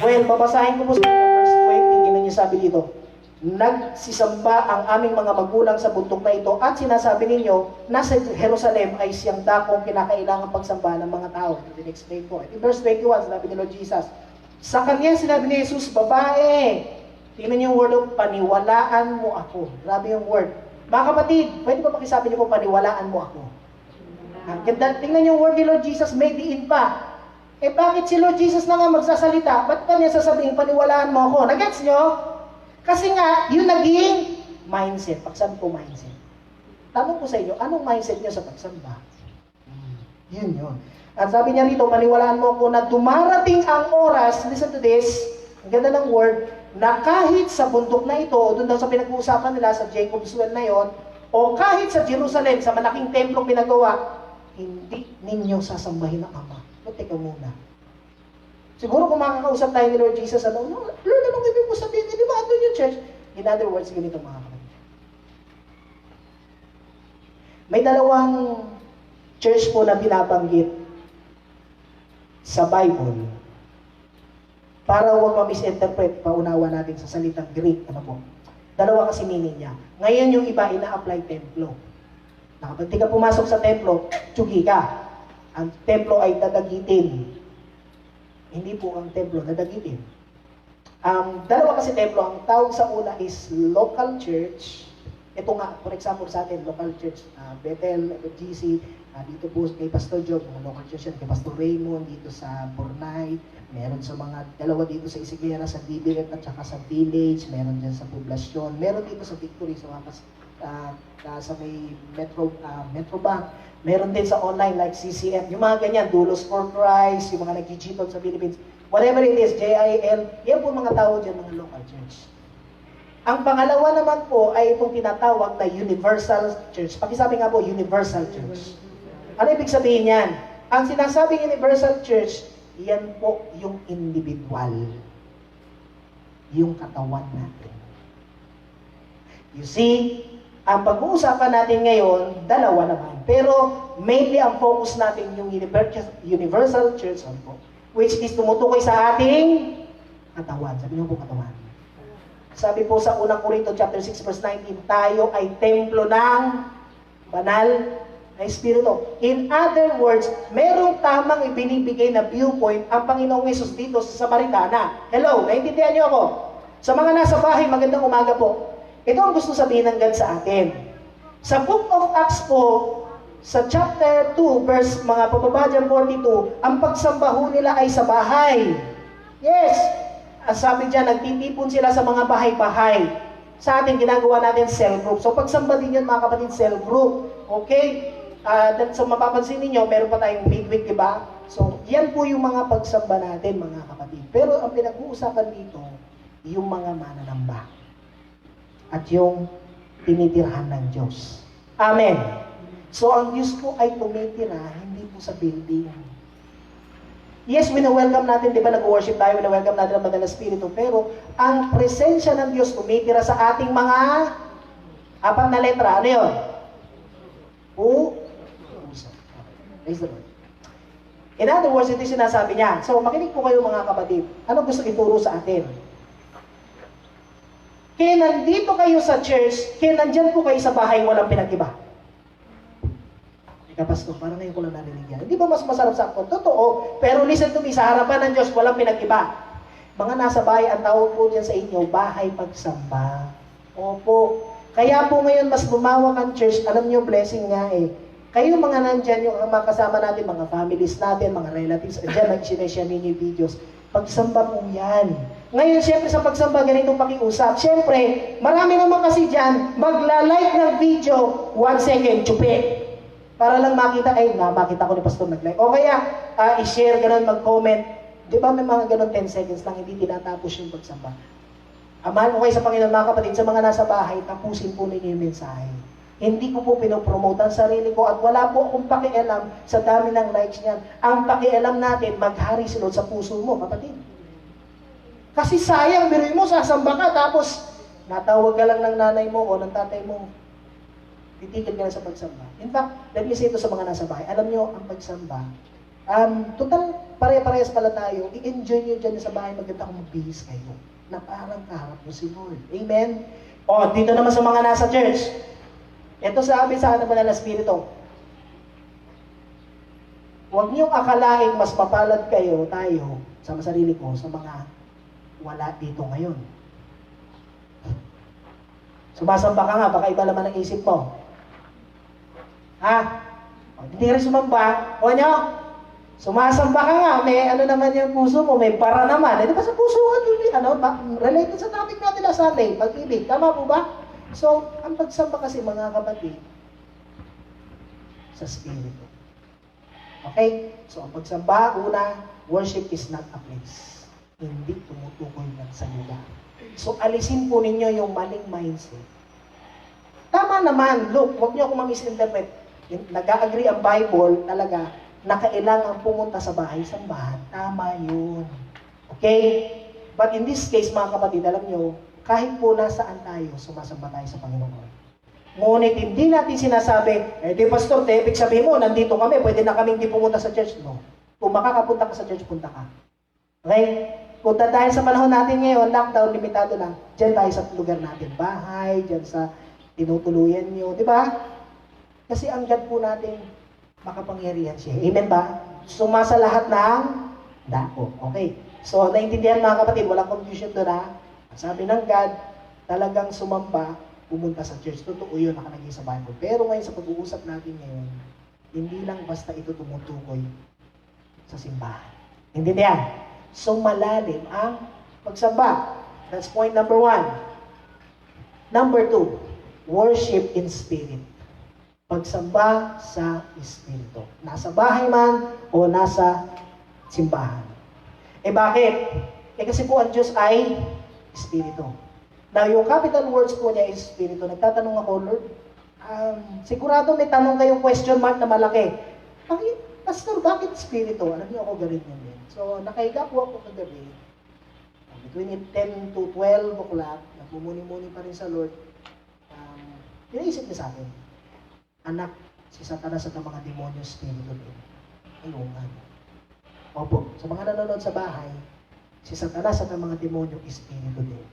Well, babasahin ko po sa verse 20, yun yung sabi dito. Nagsisamba ang aming mga magulang sa bundok na ito at sinasabi ninyo, nasa Jerusalem ay siyang dakong kinakailangang pagsamba ng mga tao. Ito din-explain ko. In verse 21, sinabi ni Lord Jesus, sa kanya sinabi ni Jesus, babae, tingnan niyo yung word of paniwalaan mo ako. Grabe yung word. Mga kapatid, pwede ba makisabi niyo po, paniwalaan mo ako? Tingnan niyo yung word ni Lord Jesus, may diin pa. Bakit si Lord Jesus na nga magsasalita? Ba't pa niya sasabihin, paniwalaan mo ako? Nagets niyo? Kasi nga, yung naging mindset. Pagsabi ko mindset. Tanong ko sa inyo, anong mindset niyo sa pagsamba? Yun. At sabi niya rito, maniwalaan mo ako na dumarating ang oras, listen to this, ang ganda ng word, na kahit sa bundok na ito, doon daw sa pinag-uusapan nila sa Jacob's Well na yon, o kahit sa Jerusalem, sa malaking templo pinagawa, hindi ninyo sasambahin ang Ama. But teka muna. Siguro kung makakausap tayo ni Lord Jesus, Lord, anong ibig mo sabihin? Hindi ba andun yung church? In other words, ganito mga kapatid. May dalawang church po na binabanggit sa Bible para huwag ma-misinterpret, paunawa natin sa salitang Greek. Dalawa kasi meaning niya. Ngayon yung iba, ina-apply templo. Kapag di ka pumasok sa templo, tsugi ka. Ang templo ay dadagitin. Hindi po ang templo dadagitin. Dalawa kasi templo. Ang tawag sa una is local church. Ito nga, for example sa atin, local church, Bethel, GC, dito po kay Pastor Job, mga local church yan, kay Pastor Raymond, dito sa Bornay, meron sa mga dalawa dito sa Isigera, sa Dibiret at saka sa Village, meron dyan sa Poblacion, meron dito sa Victory, sa may Metro Bank, meron din sa online like CCM, yung mga ganyan, Dulos for Christ, yung mga nag-gitol sa Philippines, whatever it is, JIL, yan po mga tao dyan, mga local church. Ang pangalawa naman po ay itong tinatawag na Universal Church. Pakisabi nga po, Universal Church. Ano ibig sabihin yan? Ang sinasabing Universal Church, yan po yung individual. Yung katawan natin. You see, ang pag-uusapan natin ngayon, dalawa naman. Pero mainly ang focus natin yung Universal Church, which is tumutukoy sa ating katawan. Sabi niyo po katawan. Sabi po sa unang Korinto chapter 6 verse 19, tayo ay templo ng banal na Espiritu. In other words, merong tamang ibinibigay na viewpoint ang Panginoong Yesus dito sa Samaritana. Hello, naiintindihan niyo ako? Sa mga nasa bahay, magandang umaga po. Ito ang gusto sabihin ng God sa atin. Sa Book of Acts po, sa chapter 2, verse mga pababa dyan 42, ang pagsambaho nila ay sa bahay. Yes! Ang sabi dyan, nagtitipon sila sa mga bahay-bahay. Sa atin, ginagawa natin cell group. So, pagsamba din yun, mga kapatid, cell group. Okay? So, mapapansin ninyo, meron pa tayong midweek, diba? So, yan po yung mga pagsamba natin, mga kapatid. Pero, ang pinag-uusapan dito, yung mga mananamba. at yung tinitirhan ng Diyos. Amen. So, ang Diyos po ay tumitira, hindi po sa building. Yes, wina-welcome natin, di ba, nag-worship tayo, wina-welcome natin ang Banal na Espiritu, pero ang presensya ng Diyos tumitira sa ating mga apat na letra. Ano yun? Puso. Praise the Lord. In other words, ito yung sinasabi niya. So, makinig po kayo mga kapatid. Ano gusto ituro sa atin? Kaya nandito kayo sa church, kaya nandyan po kayo sa bahay, walang pinag-iba. Pastor, parang ngayon ko lang narinig yan. Hindi ba mas masarap sa ako? Totoo. Pero listen to me, sa harapan ng Diyos, walang pinag-iba. Mga nasa bahay, ang tawag po dyan sa inyo, bahay pagsamba. Opo. Kaya po ngayon, mas lumawak ang church. Alam nyo, blessing nga eh. Kayo mga nandyan, yung mga kasama natin, mga families natin, mga relatives, dyan, nag-sineshare ninyo yung videos. Pagsamba po yan. Ngayon, syempre sa pagsamba, ganitong pakiusap. Syempre, marami naman kasi dyan, magla-like ng video, 1 second, chupi. Para lang makita, ay, makita ko ni Pastor nag-like. O kaya, i-share, ganun, mag-comment. Di ba may mga ganun 10 seconds lang, hindi tinatapos yung pagsamba. Amahan ko kayo sa Panginoon, mga kapatid, sa mga nasa bahay, tapusin po ninyo yung mensahe. Hindi ko po pinopromote ang sarili ko at wala po akong pakialam sa dami ng likes niyan. Ang pakialam natin, maghari si Lord sa puso mo, kapatid. Kasi sayang, biruin mo, sasamba ka, tapos natawag ka lang ng nanay mo o ng tatay mo, titigil ka na sa pagsamba. In fact, let me say ito sa mga nasa bahay. Alam nyo, ang pagsamba, total, pare-parehas pala tayo. I-enjoy nyo dyan sa bahay, maganda kung magbihis kayo. Na parang kaharap mo si Lord. Amen? O, dito naman sa mga nasa church. Ito sabi sa ating Banal na Espiritu. Huwag niyong akalaing mas mapalad kayo, tayo, sa sarili ko, sa mga wala dito ngayon. Sumasamba ka nga, baka iba naman ang isip mo. Ha? O, hindi rin sumamba. O nyo? Sumasamba ka nga, may ano naman yung puso mo, may para naman. Eh, di ba sa puso ka, related sa topic natin last Sunday, pag-ibig. Tama po ba? So, ang pagsamba kasi mga kapatid, sa Espiritu. Okay? So, ang pagsamba, una, worship is not a place. Hindi tumutukoy lang sa lugar. So, alisin po ninyo yung maling mindset. Tama naman, look, huwag niyo ako ma-misinterpret. Nag-agree ang Bible talaga na kailangan pumunta sa bahay-sambahan. Tama yun. Okay? But in this case, mga kapatid, alam nyo, kahit po nasaan tayo, sumasamba tayo sa Panginoon. Ngunit hindi natin sinasabi, di pastor, ibig sabihin mo, nandito kami, pwede na kaming di pumunta sa church. No. Kung makakapunta ka sa church, punta ka. Okay? Punta tayo sa panahon natin ngayon, lockdown, limitado lang. Diyan tayo sa lugar natin. Bahay, diyan sa tinutuluyan nyo. Di ba? Kasi ang God po natin, makapangyarihan siya. Amen ba? Sumasa lahat ng dako. Okay. So, naintindihan mga kapatid, walang confusion doon ha. Sabi ng God, talagang sumamba, pumunta sa church. Totoo yun, nakalagay sa Bible. Pero ngayon sa pag-uusap natin ngayon, hindi lang basta ito tumutukoy sa simbahan. Intindihan? So, malalim ang pagsamba. That's point number 1. Number 2, worship in spirit. Pagsamba sa Espiritu. Nasa bahay man o nasa simbahan. Eh bakit? Eh kasi po ang Diyos ay Espiritu. Now, yung capital words po niya is Espiritu. Nagtatanong ako, Lord, sigurado may tanong kayong question mark na malaki. Pastor, bakit Espiritu? Alam niyo ako galit niyan din. So, nakahiga po ako kagabi. Between 10 to 12 o'clock, nagmumuni-muni pa rin sa Lord. Pinaisip niya sa akin, anak, si Satanas at ang mga demonyo Espiritu din. Ayungan. Opo, sa mga nanonood sa bahay, si Satanas at ang mga demonyo Espiritu din.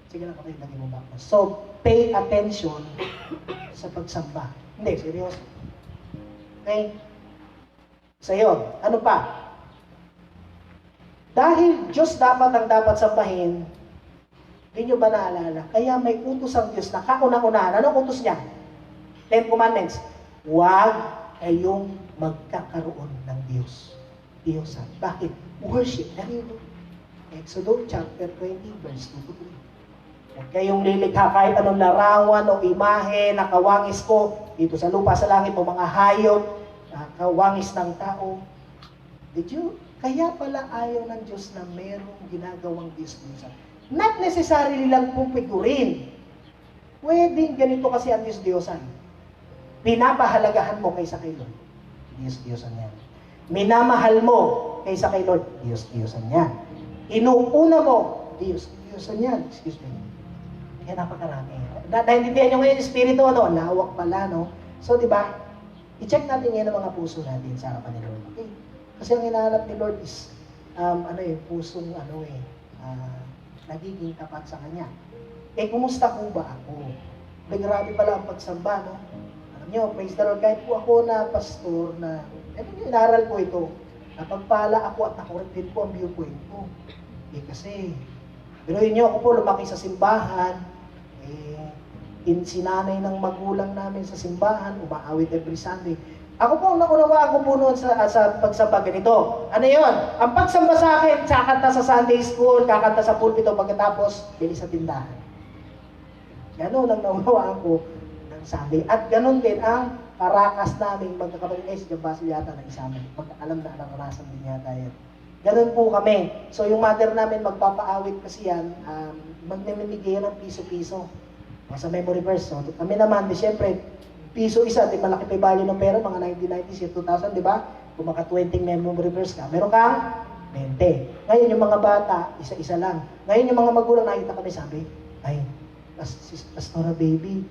Sige lang, kapatid, lagi mo back. So, pay attention sa pagsamba. Hindi, seryoso. Okay? Sa iyo, ano pa? Dahil Diyos dapat ang dapat sambahin, hindi nyo ba naalala? Kaya may utos ang Diyos na kauna-unahan. Anong utos niya? 10 Commandments. Huwag kayong magkakaroon ng Diyos. Diyosan. Bakit? Worship. Dahil Exodus chapter 20, verse 2 to 3. Huwag kayong lilikha kahit anong larawan o imahe na kawangis ko dito sa lupa, sa langit o mga hayop, kawangis ng tao. Did you? Kaya pala ayaw ng Diyos na merong ginagawang Diyos. Not necessarily lang pong figurin. Pwedeng ganito kasi ang Diyos-Diyosan. Pinapahalagahan mo kaysa kay Lord. Diyos-Diyosan yan. Minamahal mo kaysa kay Lord. Diyos-Diyosan yan. Inuuna mo. Diyos-Diyosan yan. Excuse me. Kaya napakarami. Naintindihan nyo ngayon, Espiritu, ano? Lawak pala, no? So, di ba? I-check natin ngayon ang mga puso natin sa harapan ni Lord. Okay? Kasi ang hinahanap ni Lord is, pusong, nagiging tapat sa Kanya. Kumusta po ba ako? Grabe pala ang pagsamba, no? Alam nyo, praise the Lord, kahit po ako na pastor na, inaral ko ito, napagpala ako at nakorek din po ang viewpoint ko. Kasi, biruin nyo, ako po lumaki sa simbahan, sinanay ng magulang namin sa simbahan, umaawit every Sunday. Ako po, nakunawa ako po noon sa pagsamba ganito. Ano yun? Ang pagsamba sa akin, kakanta sa Sunday school, kakanta sa pulpito, pagkatapos, bili sa tindahan. Ganon ang naunawaan ko ng Sunday. At ganon din ang parakas namin magkakapatid. Si Jabasil yata na isama. Alam na naranasan din yata yan. Ganon po kami. So yung mother namin magpapaawit kasi yan, magmimigay ng piso-piso. Sa memory verse. So kami naman, siyempre, piso isa, di malaki pa value ng pera, mga 1990s, 2000, di ba? Kung maka 20 memory verse ka, meron kang 20. Ngayon yung mga bata, isa-isa lang. Ngayon yung mga magulang, nakita kami, sabi, ay, Pastora baby,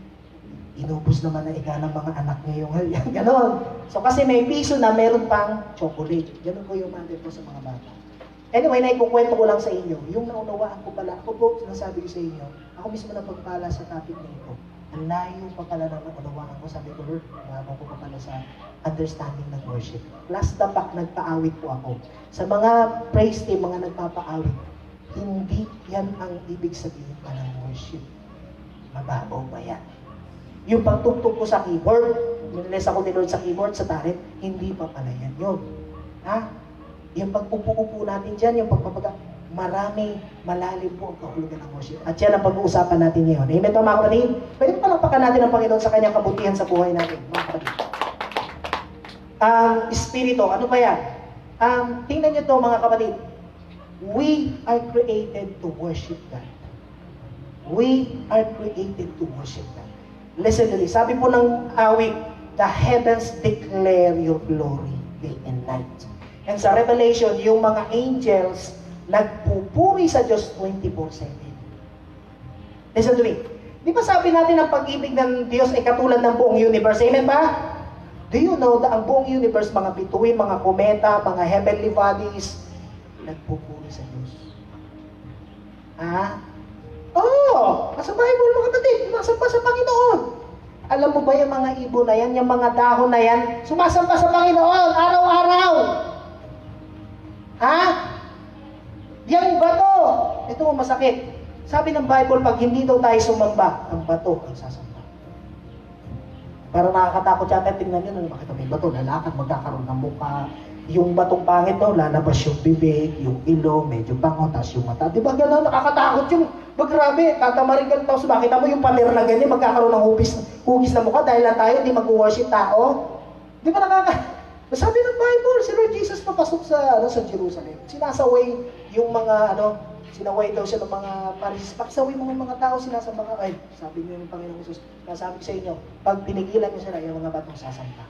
inubos naman na iga ng mga anak niya yung ganon. So kasi may piso na meron pang chocolate. Ganon ko yung mother ko sa mga bata. Anyway, naikukwento ko lang sa inyo. Yung naunawaan ko pala, ako po, sinasabi ko sa inyo, ako mismo na pagpala sa topic na ito. Ang layo pa pala ng naunawaan ko, sabi ko, Lord, nalaman ko pa pala sa understanding ng worship. Plus the fact, nagpaawit po ako. Sa mga praise team, mga nagpapaawit, hindi yan ang ibig sabihin pa ng worship. Mababaw ba yan? Yung pagtugtog ko sa keyboard, niles ako ni Lord sa keyboard, sa tarit, hindi pa pala yan yun. Ha? Yung pagpupo-upo natin dyan, yung pagpapaga, marami, malalim po ang kahulugan ng worship. At yan ang pag-uusapan natin ngayon. Amen ba mga kapatid? Pwede palakpakan natin ang Panginoon sa kanyang kabutihan sa buhay natin, mga kapatid. Espiritu, ano ba yan? Tingnan nyo to mga kapatid. We are created to worship God. We are created to worship God. Listen to this. Sabi po ng awit, the heavens declare your glory day and night. And sa Revelation, yung mga angels nagpupuri sa Diyos 24/7. Listen to me. Di ba sabi natin ang pag-ibig ng Diyos ay katulad ng buong universe? Amen ba? Do you know that ang buong universe, mga bituin, mga kometa, mga heavenly bodies, nagpupuri sa Diyos? Nasa Bible mga kapatid, sumasamba sa Panginoon. Alam mo ba yung mga ibon na yan, yung mga dahon na yan, sumasamba sa Panginoon, araw-araw. Yang bato, ito masakit. Sabi ng Bible, pag hindi daw tayo sumamba, ang bato ang sasamba. Para nakakatakot yata, tingnan nyo, bakit may bato, lalakad, magkakaroon ng mukha. Yung batong pangit daw, lalabas yung bibig, yung ilong, medyo bango, tapos yung mata. Di ba gano'n, nakakatakot yung, grabe, tatamarin ka, tapos makita mo yung paner na ganyan, magkakaroon ng hugis na mukha dahil lang tayo, hindi mag-worship tao. Di ba sabi ng Bible, si Lord Jesus papasok sa Jerusalem. Sinasaway yung mga, sinaway daw siya ng mga Pharisees. Pakisaway mga tao, sinasamba ka. Ay, sabi niyo ng Panginoong Jesus, nasabi sa inyo, pag pinigilan niyo sila, yung mga batong sasampa.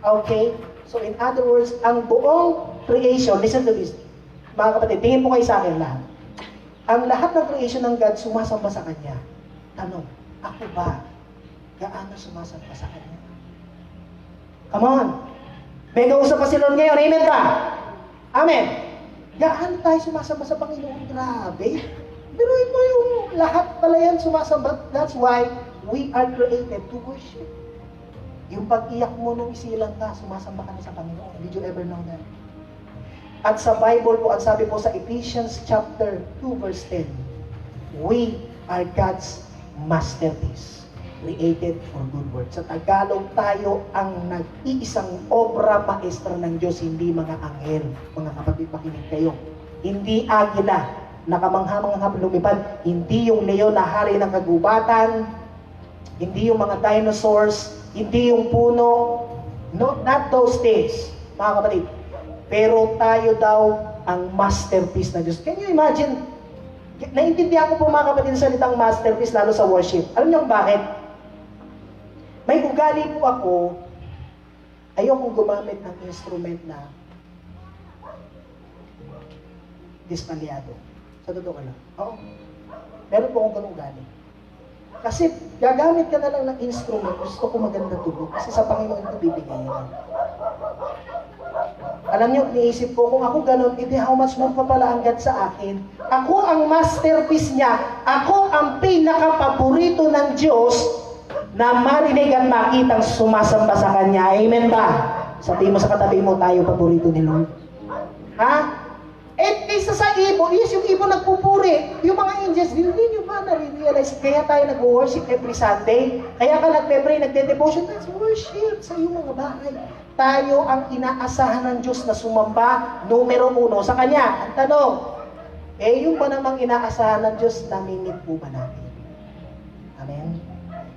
Okay? So in other words, ang buong creation, listen to this. Mga kapatid, tingin po kayo sa akin lahat. Ang lahat ng creation ng God sumasamba sa Kanya. Tanong, ako ba? Gaano sumasamba sa Kanya? Come on. May kausap pa si Lord ngayon. Amen ba? Amen. Gaano tayo sumasamba sa Panginoon? Grabe. Pero ito yung lahat pala yan sumasamba. That's why we are created to worship. Yung pag-iyak mo nung isilang ka, sumasamba ka na sa Panginoon. Did you ever know that? At sa Bible po, ang sabi po sa Ephesians chapter 2 verse 10, we are God's masterpiece, created for good works. Sa Tagalog, tayo ang nag-iisang obra maestra ng Diyos, hindi mga anghel. Mga kapatid, makinig kayo. Hindi agila, nakamangha-mangha lumipad. Hindi yung leon na hari ng kagubatan. Hindi yung mga dinosaurs. Hindi yung puno. No, not those things, mga kapatid. Pero tayo daw ang masterpiece na Diyos. Can you imagine? Naintindihan ko po mga kapatid sa salitang masterpiece lalo sa worship. Alam niyo kung bakit? May ugali po ako, ayokong gumamit ng instrument na dispalyado. Sa totoo lang. Oo. Meron po akong ganung ugali. Kasi gagamit ka na lang ng instrument, gusto ko maganda tunog. Kasi sa Panginoon ito bibigay yan. Alam niyo, niisip ko, kung ako ganun, iti how much more pa pala ang God sa akin. Ako ang masterpiece niya. Ako ang pinaka-paborito ng Diyos na marinig at makitang sumasamba sa Kanya. Amen ba? Sabihin mo sa katabi mo, tayo paborito ni Lord. Ha? Eh, isa sa ibon, yes, yung ibon nagpupuri. Yung mga angels, hindi nyo ba na-realize? Kaya tayo nag-worship every Sunday. Kaya ka nagpe-pray, nagde-devotion. That's worship sa iyong mga bahay. Tayo ang inaasahan ng Diyos na sumamba, numero 1 sa Kanya. Ang tanong, yung ba namang inaasahan ng Diyos, namimit po ba natin? Amen?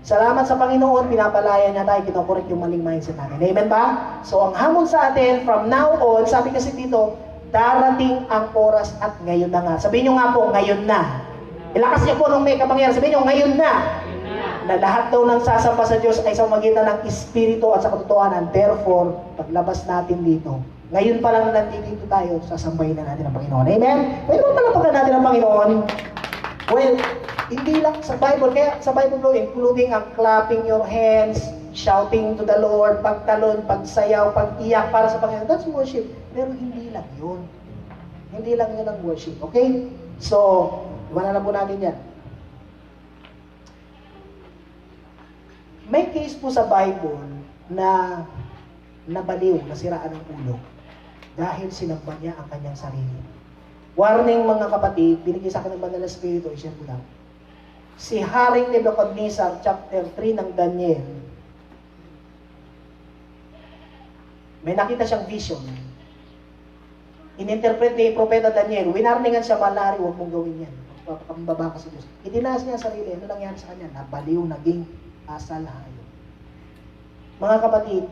Salamat sa Panginoon, pinapalaya niya tayo, kinokorek yung maling mindset natin. Amen ba? So, ang hamon sa atin, from now on, sabi kasi dito, darating ang oras at ngayon na nga. Sabihin nyo nga po, ngayon na. Ilakas niyo po nung may kapangyarihan. Sabihin nyo, ngayon na. Na lahat daw ng sasamba sa Diyos ay sa magitan ng Espiritu at sa katotohanan. Therefore, paglabas natin dito, ngayon pa lang nandito tayo, sasambahin na natin ang Panginoon. Amen? Pwede mo palapakan natin ang Panginoon? Well, hindi lang sa Bible. Kaya sa Bible po, including ang clapping your hands, shouting to the Lord, pagtalon, pagsayaw, pag-iyak para sa Panginoon. That's worship. Pero hindi lang yun. Hindi lang yun ang worship. Okay? So, iwanan na po natin yan. May case po sa Bible na nabaliw, nasiraan ng ulo dahil sinamba niya ang kanyang sarili. Warning mga kapatid, binigay sa akin ng Banal na Espiritu, i-share ko lang. Si Haring Nebuchadnezzar, chapter 3 ng Daniel, may nakita siyang vision. Ininterpret ni Propeta Daniel, winarningan siya, malari, huwag mong gawin yan. Pagpapambaba ka sa Diyos. Itinaas niya ang sarili. Ano nangyari sa kanya? Nabaliw, naging asal hayop. Mga kapatid,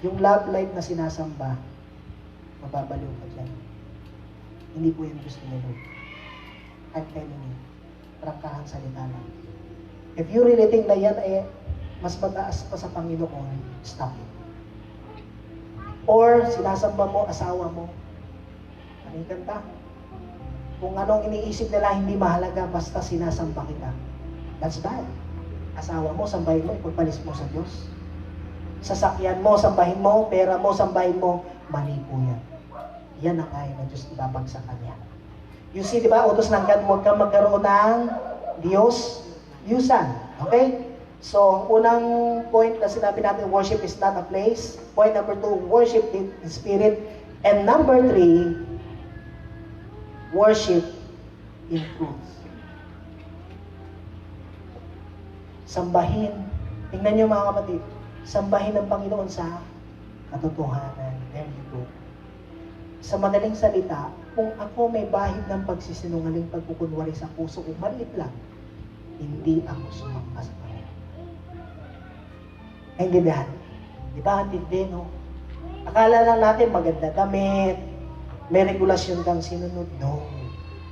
yung love life na sinasamba, mababaliw ka dyan. Hindi po yung gusto ni Lord. I'm telling you, prangkahang salita lang. If you really think na yan ay mas mataas pa sa Panginoon, stop it. Or sinasamba mo, asawa mo, anong kanta? Kung anong iniisip nila hindi mahalaga, basta sinasamba kita. That's bad. Asawa mo, sambahin mo, ipagpalis mo sa Diyos. Sasakyan mo, sambahin mo, pera mo, sambahin mo, mali po yan. Yan ang ayaw ng Diyos ibabag sa Kanya. You see, di ba, utos ng God, huwag kang magkaroon ng Diyos, yusan. Okay? So, ang unang point na sinabi natin, worship is not a place. Point number 2, worship in spirit. And number 3, worship in truth. Sambahin. Tingnan niyo mga kapatid. Sambahin ang Panginoon sa katotohanan. There you go. Sa madaling salita, kung ako may bahid ng pagsisinungaling pagkukunwari sa puso ko, maliit lang, hindi ako sumamba sa Panginoon. Naintindihan? Di ba? Hindi, no? Akala lang natin maganda damit, may regulasyon kang sinunod. No.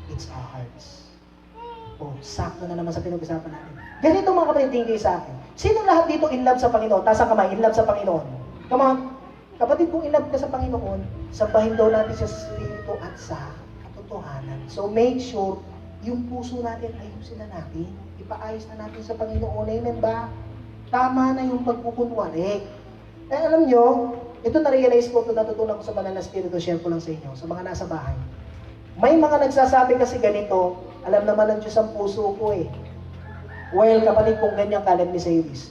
It's our hearts. Oh, sakto na naman sa pinag-usapan natin. Ganito mga kapatid, tingin kayo sa akin. Sino lahat dito in love sa Panginoon? Taas ang kamay, in love sa Panginoon. Come on. Kapatid, kung in love ka sa Panginoon, sambahin daw natin sa Espiritu at sa katotohanan. So make sure, yung puso natin, ayusin na natin. Ipaayos na natin sa Panginoon. Amen ba? Tama na yung pagkukunwari. Eh, alam nyo, ito na-realize ko, ito natutunan ko sa Banal na Espiritu, share ko lang sa inyo, sa mga nasa bahay. May mga nagsasabi kasi ganito, alam naman ng Diyos ang puso ko eh. Well, kapatid, kung ganyan ka, let me say this.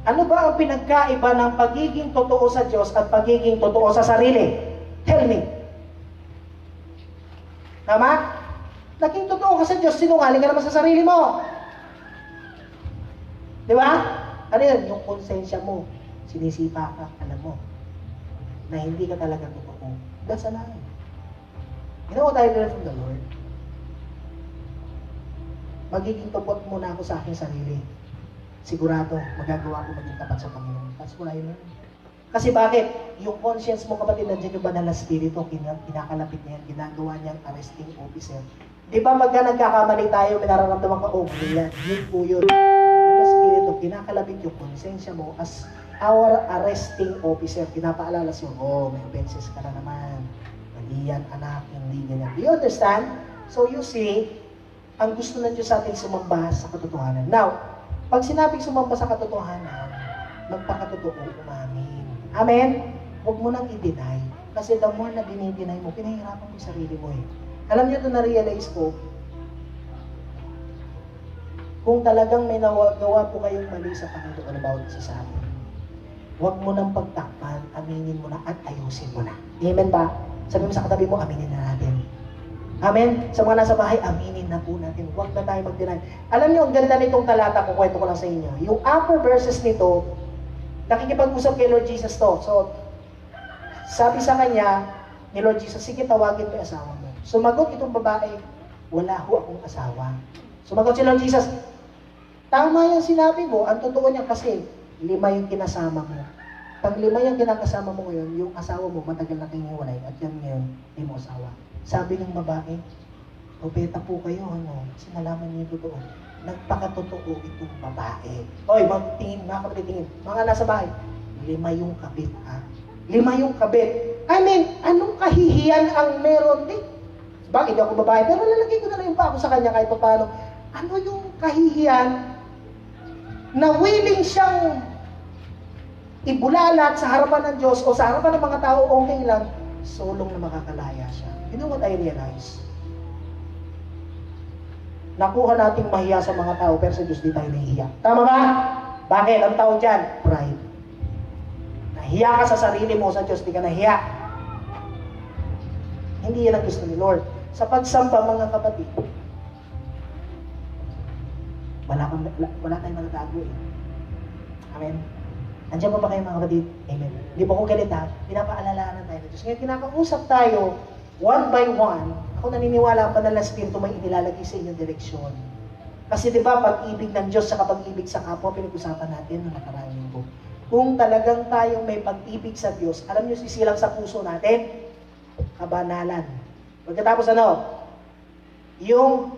Ano ba ang pinagkaiba ng pagiging totoo sa Diyos at pagiging totoo sa sarili? Tell me. Tama? Naging totoo ka sa Diyos, sinungaling ka naman sa sarili mo. Di ba? Ano yan? Yung konsensya mo, sinisipa ka, alam mo, na hindi ka talaga totoo. That's a lie. You know what I learned from the Lord? Magiging tupot muna ako sa aking sarili. Sigurado, magagawa ko maging tapat sa Panginoon. That's what I learned. Kasi bakit? Yung conscience mo, kapatid, nandiyan yung banal na spirito, kinakalapit niya yan, ginagawa niyang arresting officer. Di ba pagka nagkakamali tayo, may nararamdaman ka, oh, yan, yun po yun. Banal na spirito, kinakalapit yung konsensya mo as our arresting officer. Pinapaalala siya, oh, may offenses ka na naman. Mali yan, anak, hindi ganyan. Do you understand? So you see, ang gusto ng Diyos sa atin sumamba sa katotohanan. Now, pag sinabing sumamba sa katotohanan, magpakatotoo, umamin. Amen? Huwag mo nang i-deny. Kasi the more na dinideny mo, pinahirapan mo yung sarili mo eh. Alam niyo ito, na-realize ko, kung talagang may gawa po kayong mali sa Panginoon about sa amin, huwag mo nang pagtakpan, aminin mo na at ayusin mo na. Amen ba? Sabi mo sa katabi mo, aminin na natin. Amen? Sa mga nasa bahay, aminin na po natin. Huwag na tayo mag-deny. Alam niyo, ang ganda nitong talata, kukwento ko lang sa inyo. Yung upper verses nito, nakikipag-usap kay Lord Jesus to. So, sabi sa kanya, ni Lord Jesus, sige, tawagin mo yung asawa mo. Sumagot itong babae, wala ho akong asawa. Sumagot si Lord Jesus, tama yung sinabi mo, ang totoo niya kasi, 5 yung kinasama mo. Pag 5 yung kinakasama mo ngayon, yung asawa mo, matagal na kayong hiwalay, at yan ngayon, hindi mo asawa. Sabi ng babae, obeta po kayo, ano, kasi nalaman niyo yung totoo. Nagpakatotoo itong babae. Oy, magtingin, mga kapatid, tingin. Mga nasa bahay, 5 yung kabit, ha? 5 yung kabit. I mean, anong kahihiyan ang meron? Bakit ako babae? Pero lalagay ko na lang yung pa ako sa kanya kahit pa paano. Ano yung kahihiyan na willing siyang ibulalat sa harapan ng Diyos o sa harapan ng mga tao, okay lang, solong na makakalaya siya. You know what I realize? Nakuha nating mahiya sa mga tao, pero sa Diyos di tayo nahihiya. Tama ba? Bakit? Ang tawag dyan? Pride. Nahiya ka sa sarili mo, sa Diyos di ka nahiya. Hindi yan ang gusto ni Lord. Sa pagsamba, mga kapatid, wala tayong magagago eh. Amen? Andiyan pa ba kayo mga kapatid? Amen. Hindi po ko galit ha. Pinapaalalahanan tayo ng Diyos. Ngayon, kinakausap tayo, one by one. Ako naniniwala ang banal na Espiritu may inilalagay sa inyong direksyon. Kasi di ba, pag-ibig ng Diyos sa pag-ibig sa kapwa, pinag-usapan natin ng nakaraan linggo. Kung talagang tayong may pag-ibig sa Diyos, alam niyo sisilang sa puso natin, kabanalan. Pagkatapos ano? Yung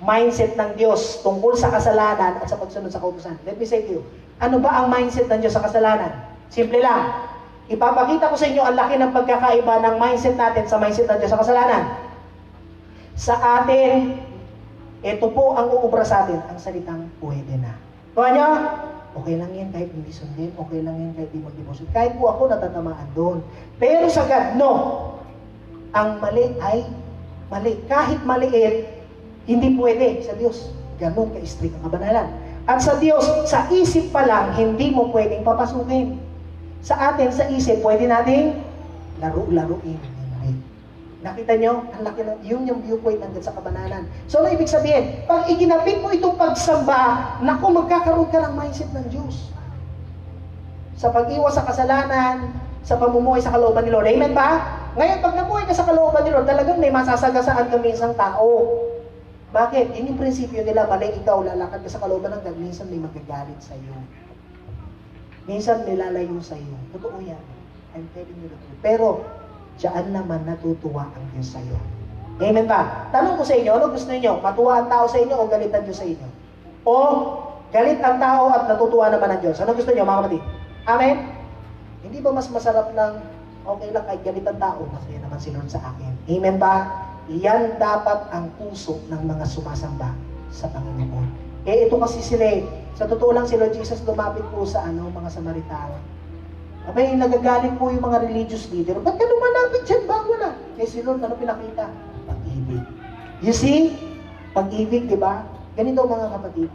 mindset ng Diyos tungkol sa kasalanan at sa pagsunod sa kautusan. Let me say to you, ano ba ang mindset ng Diyos sa kasalanan? Simple lang. Ipapakita ko sa inyo ang laki ng pagkakaiba ng mindset natin sa mindset ng Diyos sa kasalanan. Sa atin, ito po ang uubra sa atin, ang salitang pwede na. Kuha niyo? Okay lang yan kahit hindi sundin, okay lang yan kahit hindi mag-devotion. Kahit po ako natatamaan doon. Pero sa God, no. Ang mali ay mali. Kahit maliit, hindi pwede sa Diyos. Ganon ka-strict ang kabanalan. At sa Diyos, sa isip pa lang, hindi mo pwedeng papasukin. Sa atin, sa isip, pwede nating laro-laruin. Nakita nyo? Ang laki na, yun yung viewpoint ng sa kabanalan. So, ano ibig sabihin? Pag iginapit mo itong pagsamba, naku, magkakaroon ka ng mindset ng Diyos. Sa pag-iwas sa kasalanan, sa pamumuhay sa kalooban ni Lord. Amen ba? Ngayon, pag namuhay ka sa kalooban ni Lord, talagang may masasagasaan kami isang tao. Bakit? Yun yung prinsipyo nila. Mali ikaw, lalakad ka sa kalooban ng God, minsan may magagalit sa iyo. Minsan may lalayo sa iyo. Totoo yan. I'm telling you the truth. Pero, diyan naman natutuwa ang Diyos sa iyo. Amen ba? Tanong ko sa inyo, ano gusto niyo? Matuwa ang tao sa inyo o galit ang Diyos sa inyo? O galit ang tao at natutuwa naman ang Diyos? Ano gusto niyo, mga kapatid? Amen? Hindi ba mas masarap ng okay lang kahit galit ang tao? Masaya naman si Lord sa akin. Amen ba? Yan dapat ang puso ng mga sumasamba sa Panginoon. Eh ito kasi sila sa totoo lang si Lord Jesus lumapit po sa mga Samaritano. Abay, nagagalit po yung mga religious leader. Ba't ka lumalapit dyan? Bago na. Kaya si Lord, ano pinakita? Pag-ibig. You see? Pag-ibig, di ba? Ganito mga kapatid.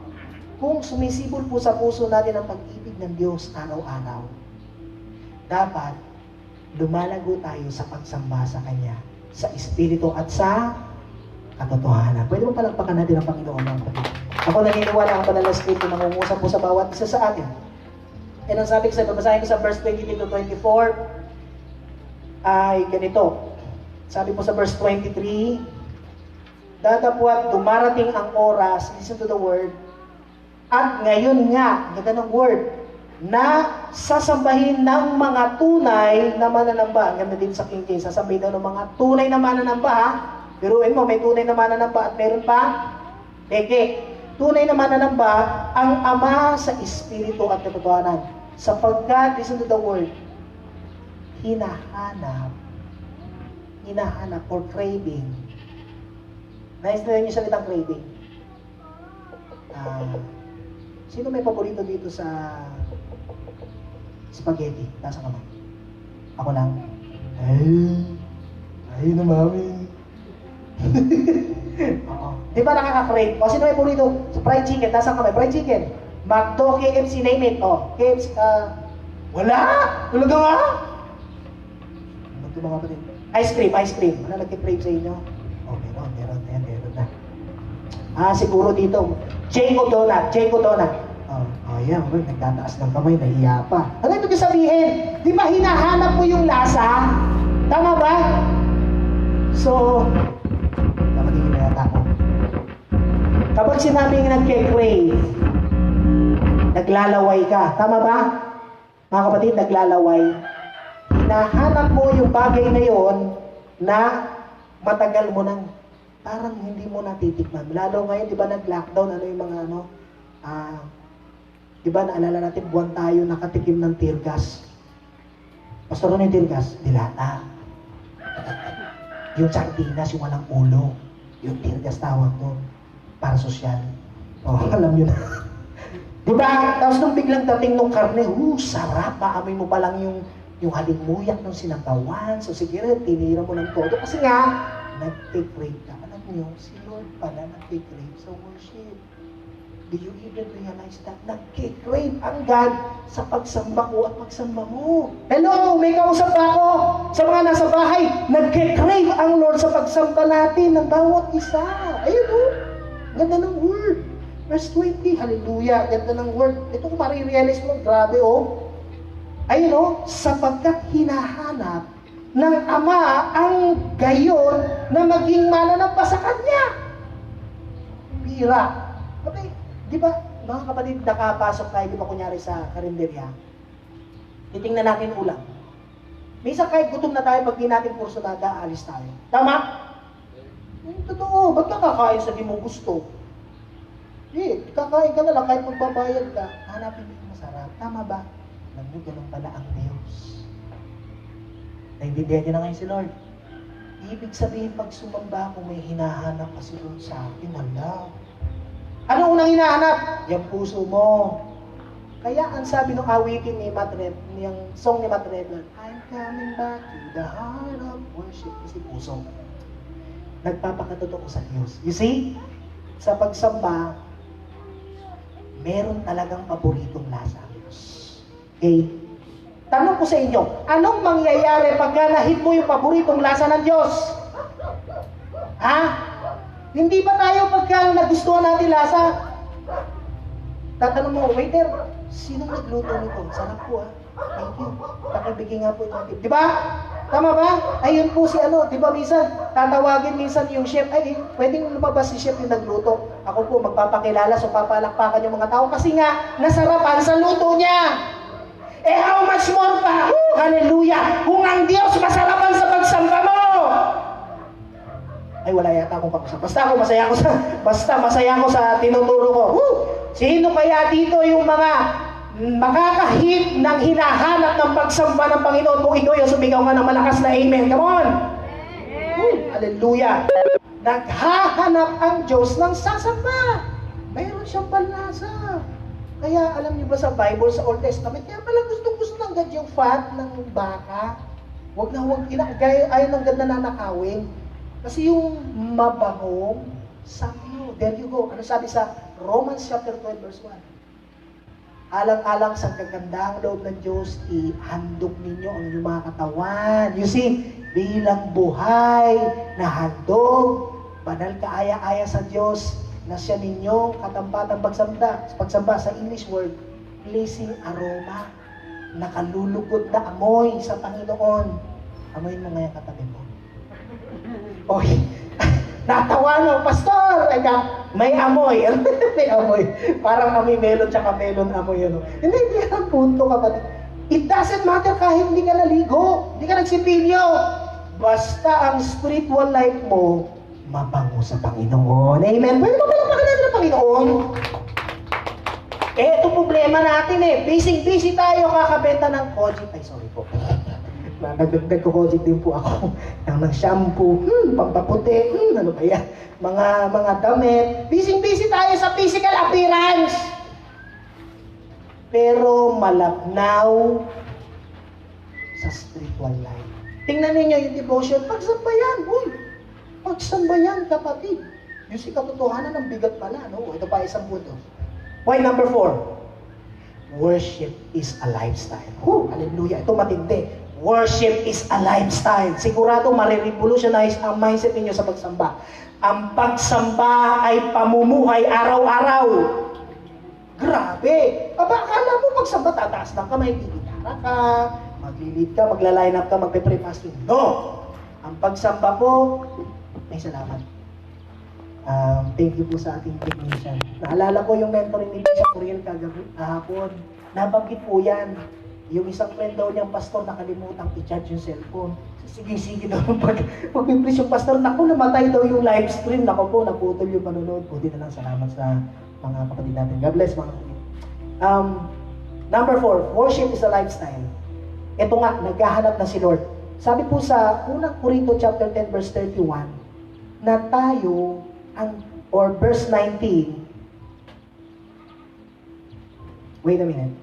Kung sumisibol po sa puso natin ang pag-ibig ng Diyos araw-araw, dapat lumalago tayo sa pagsamba sa Kanya, sa Espiritu at sa katotohanan. Pwede mo palagpakan natin ang Panginoon mga kapatid. Ako naniniwala ang Banal na Espiritu na nangungusap po sa bawat isa sa atin. And ang sabi ko sa babasahin ko sa verse 23 to 24 ay ganito. Sabi po sa verse 23, datapwat dumarating ang oras, listen to the word, at ngayon nga, ganda ng word, na sasambahin ng mga tunay na mananamba. Ang ganda din sa King James, sasambahin daw ng mga tunay na mananamba, ha? Biruin mo, may tunay na mananamba at meron pa peke. Tunay na mananamba ang Ama sa Espiritu at katotohanan. Sapagkat, listen to the word, hinahanap or craving. Nais na rin yung salitang craving. Sino may paborito dito sa spaghetti? Nasa kamay. Ako lang. Ay na mami. Oo. Di ba nakaka-crave? O, sino may paborito? Fried chicken. Nasa kamay. Fried chicken. McDo, KFC, name it. O, KFC, wala! Wala ka nga! Ano ito mga kapatid? Ice cream. Wala nag-crave sa inyo? O, meron na. Siguro dito. Jayco Donut. Ayan, nagtataas ng kamay, nahiya pa. Ano ito sabihin? Di ba hinahanap mo yung lasa? Tama ba? So, dapat hindi na ako. Kapag sinabing nagke-crave, naglalaway ka. Tama ba? Mga kapatid, naglalaway. Hinahanap mo yung bagay na yon na matagal mo nang parang hindi mo natitikman. Lalo ngayon, di ba nag-lockdown, ano yung mga di ba naalala natin, buwan tayo nakatikim ng tear gas. Pastor, ano yung tear gas? Dilata. Yung sardinas, yung walang ulo. Yung tear gas tawag doon. Para sosyal. Alam nyo na. Di ba? Tapos nung biglang dating nung karne, sarap. Maamoy mo pa lang yung halimuyat ng sinangkawan. So sige, tinira mo ng todo. Kasi nga, nag-take-crave ka. Alam nyo, si Lord pala nag-take-crave sa worship. Do you even realize that? Nag-crave ang God sa pagsamba ko at pagsamba mo. Hello, may kausap ako sa mga nasa bahay. Nag-crave ang Lord sa pagsamba natin ng bawat isa. Ayun o. Ganda ng word. Verse 20. Hallelujah. Ganda ng word. Ito kung marirealize mo, grabe o. Ayun o. Sapagkat hinahanap ng Ama ang gayon na maging mananamba sa Kanya. Bira. Okay. Di ba, mga kapatid, nakapasok tayo, di ba kunyari sa karinderya, titingnan natin ulam. Minsan kahit gutom na tayo, pag di natin kursunada, alis tayo. Tama? Totoo, ba't ka kakain sa di mo gusto? Kakain ka na lang kahit magbabayad ka, hanapin mo yung masarap. Tama ba? Alam mo, ganun pala ang Diyos. Naintindihan niyo na ngayon si Lord. Ibig sabihin, pag sumamba ako, may hinahanap ka si Lord sa akin. Wala. Ano unang hinahanap? Yung puso mo. Kaya ang sabi ng awitin ni Matt Red, yung song ni Matt Redman, I'm coming back to the heart of worship. Kasi puso. Nagpapakatotoo sa Diyos. You see? Sa pagsamba, meron talagang paboritong lasa ang Diyos. Okay? Tanong ko sa inyo, anong mangyayari pagka nahit mo yung paboritong lasa ng Diyos? Ha? Hindi ba tayo pagka nagustuhan natin lasa? Tatanong mo, waiter, sinong nagluto nito? Sarap po Thank you. Pakibigay nga po yung tip. Di ba? Tama ba? Ayun po si di ba minsan, tatawagin minsan yung chef, pwedeng lumabas si chef yung nagluto. Ako po, magpapakilala, so papalakpakan yung mga tao kasi nga, nasarapan sa luto niya. How much more pa? Hallelujah! Kung ang Diyos masarapan sa pagsamba mo! Ay, wala yata akong pakusap. Basta masaya ako sa tinuturo ko. Sino kaya dito yung mga makakahit ng hinahanap ng pagsamba ng Panginoon? Kung ikaw yung sumigaw nga ng malakas na amen. Come on! Hallelujah! Naghahanap ang Diyos ng sasamba. Mayroon siyang panlasa. Kaya alam niyo ba sa Bible, sa Old Testament, kaya pala gusto ng God yung fat ng baka. Huwag ayaw ng God na nanakawin. Kasi yung mabahong samyo. There you go. Ano sabi sa Romans chapter 12 verse 1? Alang-alang sa kagandahang loob ng Diyos, ihandog ninyo ang inyong mga katawan. You see, bilang buhay na handog, banal kaaya-aya sa Diyos, na siya ninyong katampatang pagsamba sa English word, pleasing aroma, nakalulugod na amoy sa Panginoon. Amoyin mo ngayon katabi mo. Oy, natawa no, Pastor! teka, may amoy. May amoy. Parang amoy melon tsaka melon amoy ano. Hindi yan ang punto kapatid. It doesn't matter kahit hindi ka naligo, hindi ka nagsipilyo. Basta ang spiritual life mo, mabango sa Panginoon. Amen. Pwede ba pala natin ng Panginoon? Ito problema natin eh. Busy tayo kakabenta ng Kojic. Ay, sorry po. Nagko-Kojic din po ako. ng shampoo, pampaputi, ano ba yan? Mga damit. Busy tayo sa physical appearance. Pero malabnaw sa spiritual life. Tingnan ninyo yung devotion. Pagsambayan, uy! Pagsambayan, kapatid. Yung si katotohanan ng bigat pala, no? Ito pa isang punto. Point number 4. Worship is a lifestyle. Hallelujah. Ito matindi. Worship is a lifestyle. Sigurado marirevolutionize ang mindset ninyo sa pagsamba. Ang pagsamba ay pamumuhay araw-araw. Grabe. Akala mo pagsamba, tataas ng kamay, gigitara ka, maglilid ka, magla-line up ka, magpe-pray fasting. No! Ang pagsamba po, ay salamat. Thank you po sa ating technician. Naalala ko yung mentoring ni Bishop Uriel kahapon. Nabanggit po yan. Yung isang friend daw niyang pastor nakalimutang i-charge yung cellphone. Sige daw pag-preach yung pastor, naku, namatay daw yung live stream. Naku po, naputol yung manonood. Buti na lang, salamat sa mga kapatid natin. God bless mga kapatid. Number 4, worship is a lifestyle. Ito nga, naghahanap na si Lord. Sabi po sa unang Corinto chapter 10 verse 31, na tayo or verse 19. Wait a minute.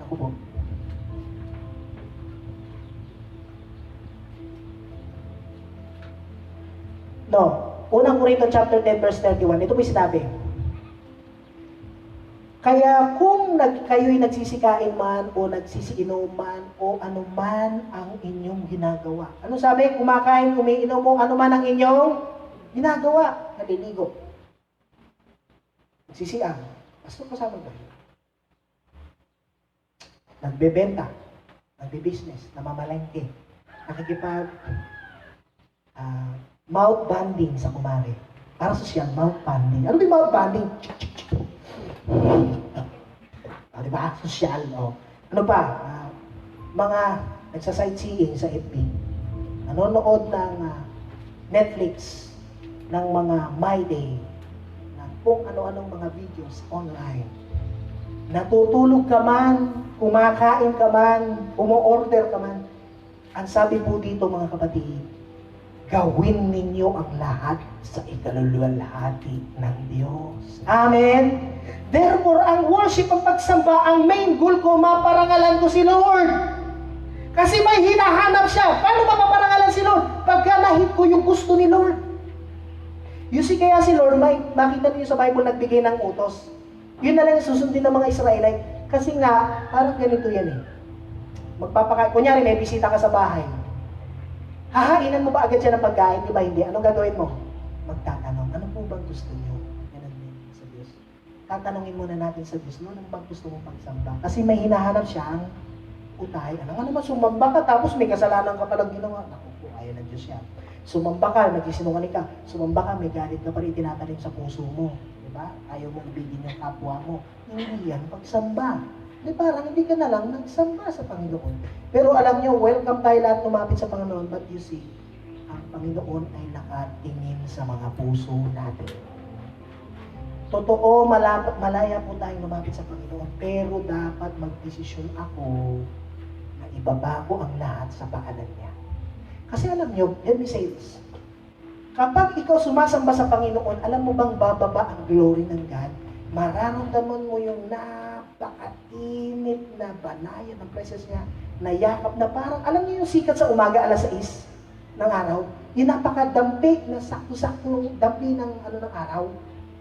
Ako po. No. Unang Corinto chapter 10 verse 31. Ito po yung sinabi. Kaya kung kayo'y nagsisikain man o nagsisiinom man o anuman ang inyong ginagawa. Ano sabi? Kumakain, umiinom mo, anuman ang inyong ginagawa. Naliligo. Nagsisiang. Pastor, kasama ba? Nagbebenta. Nagbe-business. Namamalengke. Nakikipag mouth banding sa kumare. Para sosyal, mouth banding. Ano ba yung mouth banding? Diba? Sosyal. Ano pa? Mga nagsa-sightseeing sa FB. Nanonood ng Netflix ng mga My Day, ng kung ano-anong mga videos online. Natutulog ka man, kumakain ka man, umu-order ka man. Ang sabi po dito mga kapatid, gawin ninyo ang lahat sa ikaluluwalhati ng Diyos. Amen? Therefore, ang worship, ang pagsamba, ang main goal ko, maparangalan ko si Lord. Kasi may hinahanap siya. Paano mapaparangalan si Lord? Pagka nahit ko yung gusto ni Lord. You see, kaya si Lord, makita niyo sa Bible, nagbigay ng utos. Yun na lang yung susundin ng mga Israelite. Kasi nga, parang ganito yan eh. Kunyari, may bisita ka sa bahay. Hahainan mo ba agad siya ng pagkain? Di ba hindi? Anong gagawin mo? Magtatanong, ano po bang gusto niyo? Yan ang sa Diyos. Tatanungin muna natin sa Diyos, ano bang gusto mong pagsamba? Kasi may hinahanap siyang utay. Ano naman, sumamba ka, tapos may kasalanan ka palang ginawa. Naku po, ayaw ng Diyos yan. Sumamba ka, nagsisinungaling ka. Sumamba ka, may galit ka pa rin tinatanim sa puso mo. Diba? Ayaw mong ibigin yung kapwa mo. Hindi yan pagsamba. Di parang hindi ka na lang nagsamba sa Panginoon. Pero alam nyo, welcome tayo lahat lumapit sa Panginoon. But you see, ang Panginoon ay nakatingin sa mga puso natin. Totoo, malaya po tayong lumapit sa Panginoon. Pero dapat magdesisyon ako na ibabago ang lahat sa pangalan niya. Kasi alam nyo, let me say this. Kapag ikaw sumasamba sa Panginoon, alam mo bang bababa ang glory ng God? Mararamdaman mo yung napakainit na banayan ng presence niya, na yakap na parang, alam niyo yung sikat sa umaga, alas 6 ng araw, yung napakadampi na sakto-sakto dampi ng araw,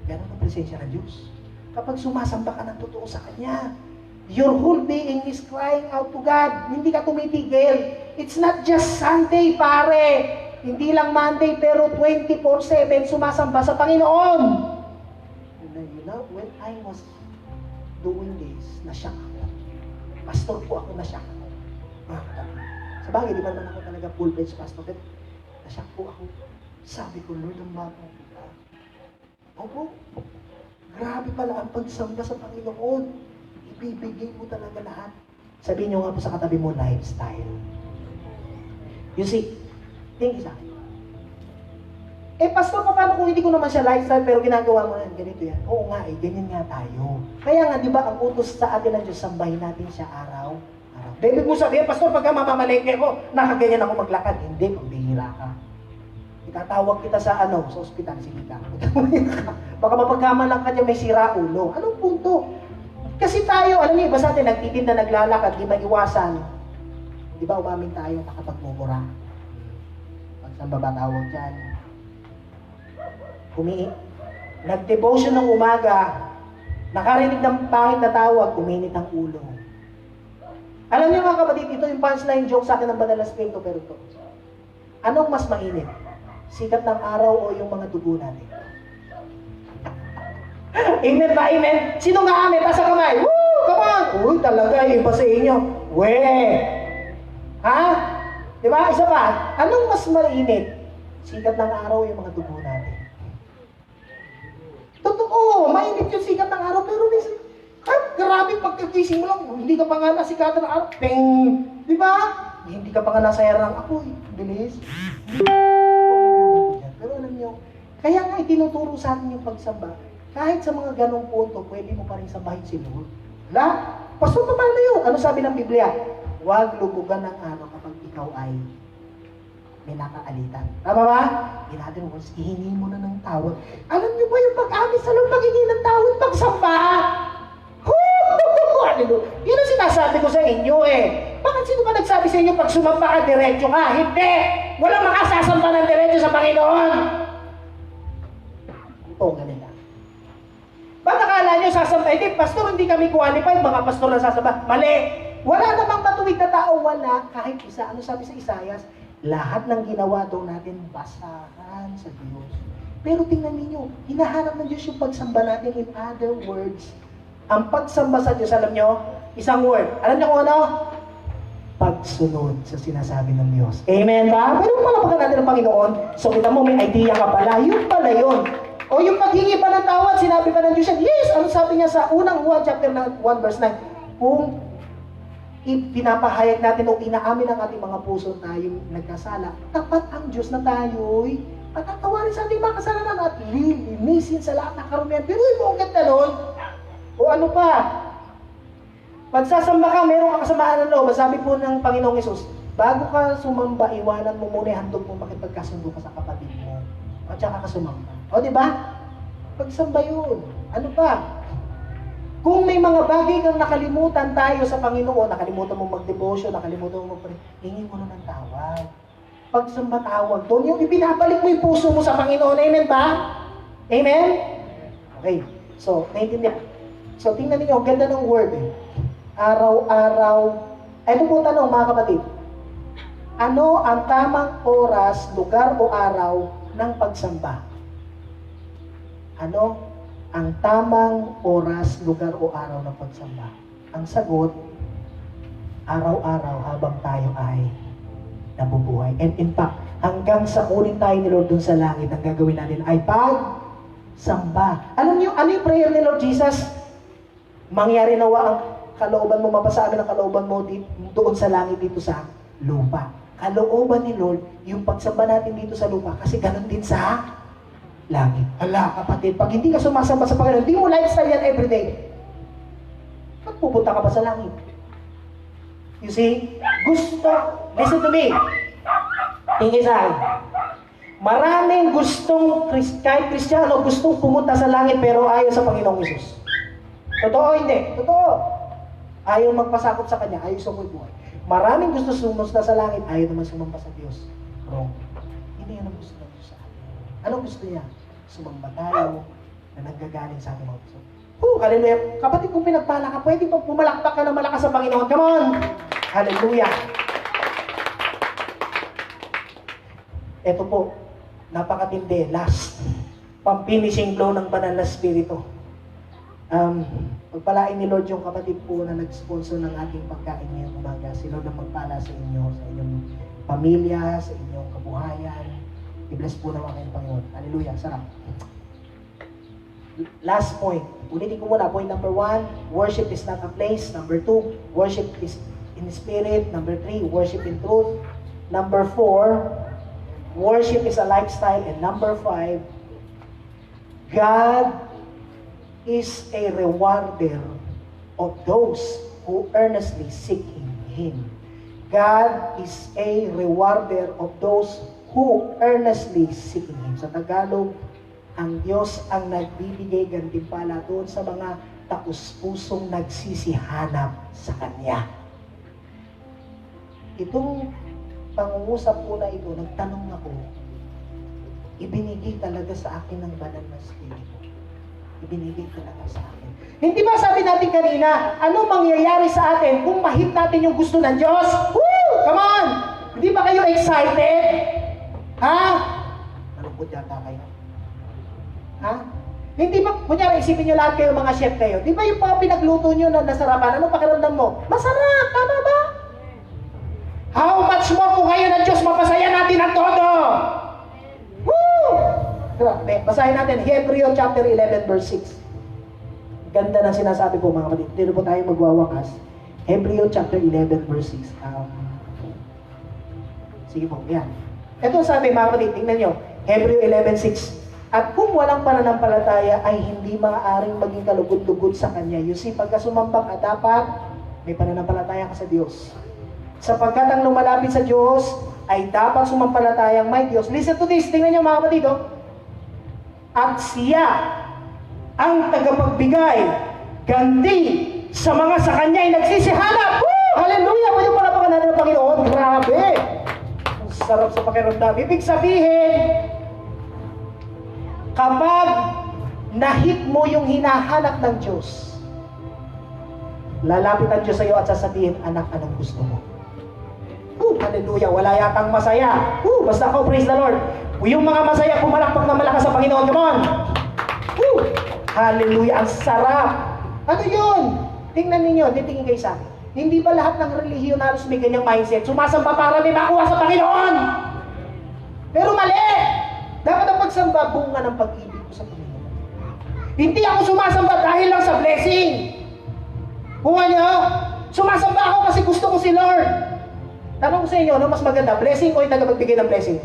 ganun ang presensya ng Diyos. Kapag sumasamba ka ng totoo sa Kanya, your whole being is crying out to God. Hindi ka tumitigil. It's not just Sunday, pare. Hindi lang Monday, pero 24/7 sumasamba sa Panginoon. You know, when I was doing this, nasyak ako. Pastor po ako, nasyak ako. Sa bagay, di ba naman ako talaga full-fledged pastor? Nasyak po ako. Sabi ko, Lord, ang bago kita. Opo. Grabe pala ang pagsamba sa Panginoon. Ibibigay mo talaga lahat. Sabihin nyo nga po sa katabi mo, lifestyle. You see, tingin sa akin. Pastor, paano kung hindi ko naman siya lifestyle pero ginagawa mo yan, ganito yan? Oo nga ganyan nga tayo. Kaya nga, di ba, ang utos sa atin ng Diyos, sambahin natin siya araw. David mo sabihin, Pastor, pagka mamamalengke ko, nakaganyan ako maglakad. Hindi, pambihira ka. Itatawag kita sa sa ospital, sige ka. Baka mapagkamalang ka dyan, may sira ulo. Anong punto? Kasi tayo, alam niyo, iba sa atin, nagtitinda, naglalakad, di ba iwasan? Di ba umamin tayo, nakapagmumura? Pagsamba ba tawag dyan? Nag-devotion ng umaga, nakarinig ng pangit na tawag, uminit ang ulo. Alam niyo mga kapatid, ito yung punchline joke sa akin ng Banal na Espiritu, pero ito. Anong mas mainit? Sikat ng araw o yung mga dugo natin? Amen ba? Amen? Sino nga amen? Taas ang kamay. Woo! Come on! Uy, talaga, iba sa inyo. Weh! Ha? Di ba? Isa pa. Anong mas mainit? Sikat ng araw o yung mga dugo natin? Totoo, mainit yung sikat ng araw, pero minsan, grabe pagkagising mo lang, hindi ka pa nga nasikatan ng araw, ping! Di ba? Hindi ka pa nga nasa ng apoy. Bilis. Pero alam nyo, kaya nga itinuturo sa atin yung pagsamba, kahit sa mga ganong punto, pwede mo pa rin sambahin si Lord. Wala? Pastor, paano yun? Ano sabi ng Biblia? Huwag lubugan ng araw kapag ikaw ay may nakaalitan. Tama ba? In other words, ihingi mo na ng tawad. Alam niyo ba yung pag-amin sa Lord, paghingi ng tawad, pagsamba? Yun ang sinasabi ko sa inyo Bakit sino ba nagsabi sa inyo pag sumamba ka, diretso ka? Hindi! Walang makasasamba ng diretso sa Panginoon! Ito, ganun lang. Ba't nakala nyo sasamba? Pastor, hindi kami qualified, mga pastor na sasamba. Mali! Wala namang matuwid na tao, wala. Kahit isa, ano sabi sa Isaias? Lahat ng ginawa daw natin basahan sa Diyos. Pero tingnan ninyo, hinahanap ng Diyos yung pagsamba natin. In other words, ang pagsamba sa Diyos, alam nyo, isang word. Alam nyo kung ano? Pagsunod sa sinasabi ng Diyos. Amen ba? Pero palapakan natin ng Panginoon. So kita mo, may idea ka pala. Yun pala yun. O yung paghingi pa ng tawad, sinabi pa ng Diyos yan. Yes! Ano sabi niya sa unang Juan chapter 1 verse 9? Kung pinapahayag natin o inaamin ang ating mga puso tayong nagkasala, tapat ang Diyos na tayo'y patatawarin sa ating mga kasalanan at lilinisin sa lahat ng karumihan. Pero yung ganda nun, o ano pa? Pagsasamba ka, meron kang kasamaan ng loob. Sabi po ng Panginoong Hesus, bago ka sumamba, iwanan mo muna yung handog mo makipagkasundo ka sa kapatid mo. At saka ka sumamba. O, di ba? Pagsamba yun. Ano pa? Kung may mga bagay kang nakalimutan tayo sa Panginoon, nakalimutan mo mag-devotion, nakalimutan mo mag-pray, hingin mo na ng tawad. Pagsamba tawag doon, yung ibinabalik mo yung puso mo sa Panginoon. Amen ba? Amen? Okay. So, naiintindihan. So, tingnan niyo, ganda ng word Araw-araw. Ito po tanong, mga kapatid. Ano ang tamang oras, lugar o araw ng pagsamba? Ano ang tamang oras, lugar o araw ng pagsamba? Ang sagot, araw-araw habang tayo ay nabubuhay. And in fact, hanggang sa kunin tayo ni Lord dun sa langit, ang gagawin natin ay pagsamba. Alam niyo, ano yung prayer ni Lord Jesus? Mangyari nawa ang kalooban mo, mapasa amin ang kalooban mo doon sa langit dito sa lupa. Kalooban ni Lord, yung pagsamba natin dito sa lupa, kasi ganun din sa langit. Hala, kapatid, pag hindi ka sumasamba sa Panginoon, hindi mo lifestyle yan everyday. Ba't pupunta ka ba sa langit? You see? Listen to me. Tingin sa akin. Maraming kahit Kristiyano, gustong pumunta sa langit pero ayaw sa Panginoong Hesus. Totoo hindi? Totoo. Ayaw magpasakot sa Kanya, ayaw sa buhay. Maraming gusto sumunod sa langit, ayaw naman sumamba sa Diyos. Wrong. Hindi yan ang gusto ng Diyos sa atin. Anong gusto niya? Sumamba tayo na nanggagaling sa ating mga puso. Hallelujah. Kapatid, kung pinagpala ka, pwede pa pumalakpak ka na malakas sa Panginoon. Come on! Hallelujah. Ito po, napakatindi. Last. Pang-finishing blow ng Banal na Espiritu. Pagpalain ni Lord yung kapatid po na nag-sponsor ng ating pagkain ngayong umaga. Si Lord ang magpala sa inyo, sa inyong pamilya, sa inyong kabuhayan. I-bless po naman kayo ng Panginoon. Hallelujah. Sarap. Last point. Ulitin ko muna. Point number 1, worship is not a place. Number 2, worship is in spirit. Number 3, worship in truth. Number 4, worship is a lifestyle. And number 5, God is a rewarder of those who earnestly seek Him. God is a rewarder of those who earnestly seek Him. Sa Tagalog, ang Diyos ang nagbibigay gantimpala doon sa mga taus-pusong nagsisihanap sa Kanya. Itong pangungusap ko na ito, nagtanong ako, ibinigay talaga sa akin ng banal na Espiritu. Ibinigay talaga sa akin. Hindi ba sabi natin kanina, ano mangyayari sa atin kung mahit natin yung gusto ng Diyos? Woo! Come on! Hindi ba kayo excited? Ha? Malungkot yata kayo. Ha? Hindi ba, kunyari isipin nyo lahat kayo mga chef kayo, di ba yung mga pinagluto nyo na nasarapan, ano pakiramdam mo? Masarap! Tama ba? How much more kung ngayon ang Diyos mapasaya natin ang todo? Woo! Grabe, basahin natin, Hebreo chapter 11 verse 6. Ganda ng sinasabi ko mga kapatid. Dito po tayo magwawakas. Hebreo chapter 11 verse 6. Sige po, yan. Ito sabi mga kapatid, tingnan nyo. Hebreo 11:6. At kung walang pananampalataya ay hindi maaaring maging kalugod-lugod sa Kanya. You see, pagka sumambang ka, dapat may pananampalataya ka sa Diyos. Sapagkat ang lumalapit sa Diyos ay dapat sumampalatayang may Diyos. Listen to this. Tingnan nyo mga kapatid. At siya ang tagapagbigay ganti sa mga sa Kanya ay nagsisihanap. Woo! Hallelujah! Pwede pala pa natin ng Panginoon. Grabe! Ang sarap sa pakiramdam. Ibig sabihin, kapag nahit mo yung hinahanap ng Diyos, lalapit ang Diyos sa iyo at sasabihin, anak, anong gusto mo? Hallelujah! Wala yatang masaya. Basta ako, praise the Lord. Yung mga masaya, pumalakpak na malakas sa Panginoon. Come on! Hallelujah! Ang sarap! Ano yun? Tingnan ninyo, titingin kayo sa akin. Hindi ba lahat ng relihiyon halos may ganyang mindset? Sumasamba para may makuha sa Panginoon! Pero mali! Dapat ang pagsamba, bunga ng pag-ibig ko sa Panginoon. Hindi ako sumasamba dahil lang sa blessing. Bunga niyo? Sumasamba ako kasi gusto ko si Lord. Tanong ko sa inyo, ano mas maganda? Blessing o yung tagapagbigay ng blessing?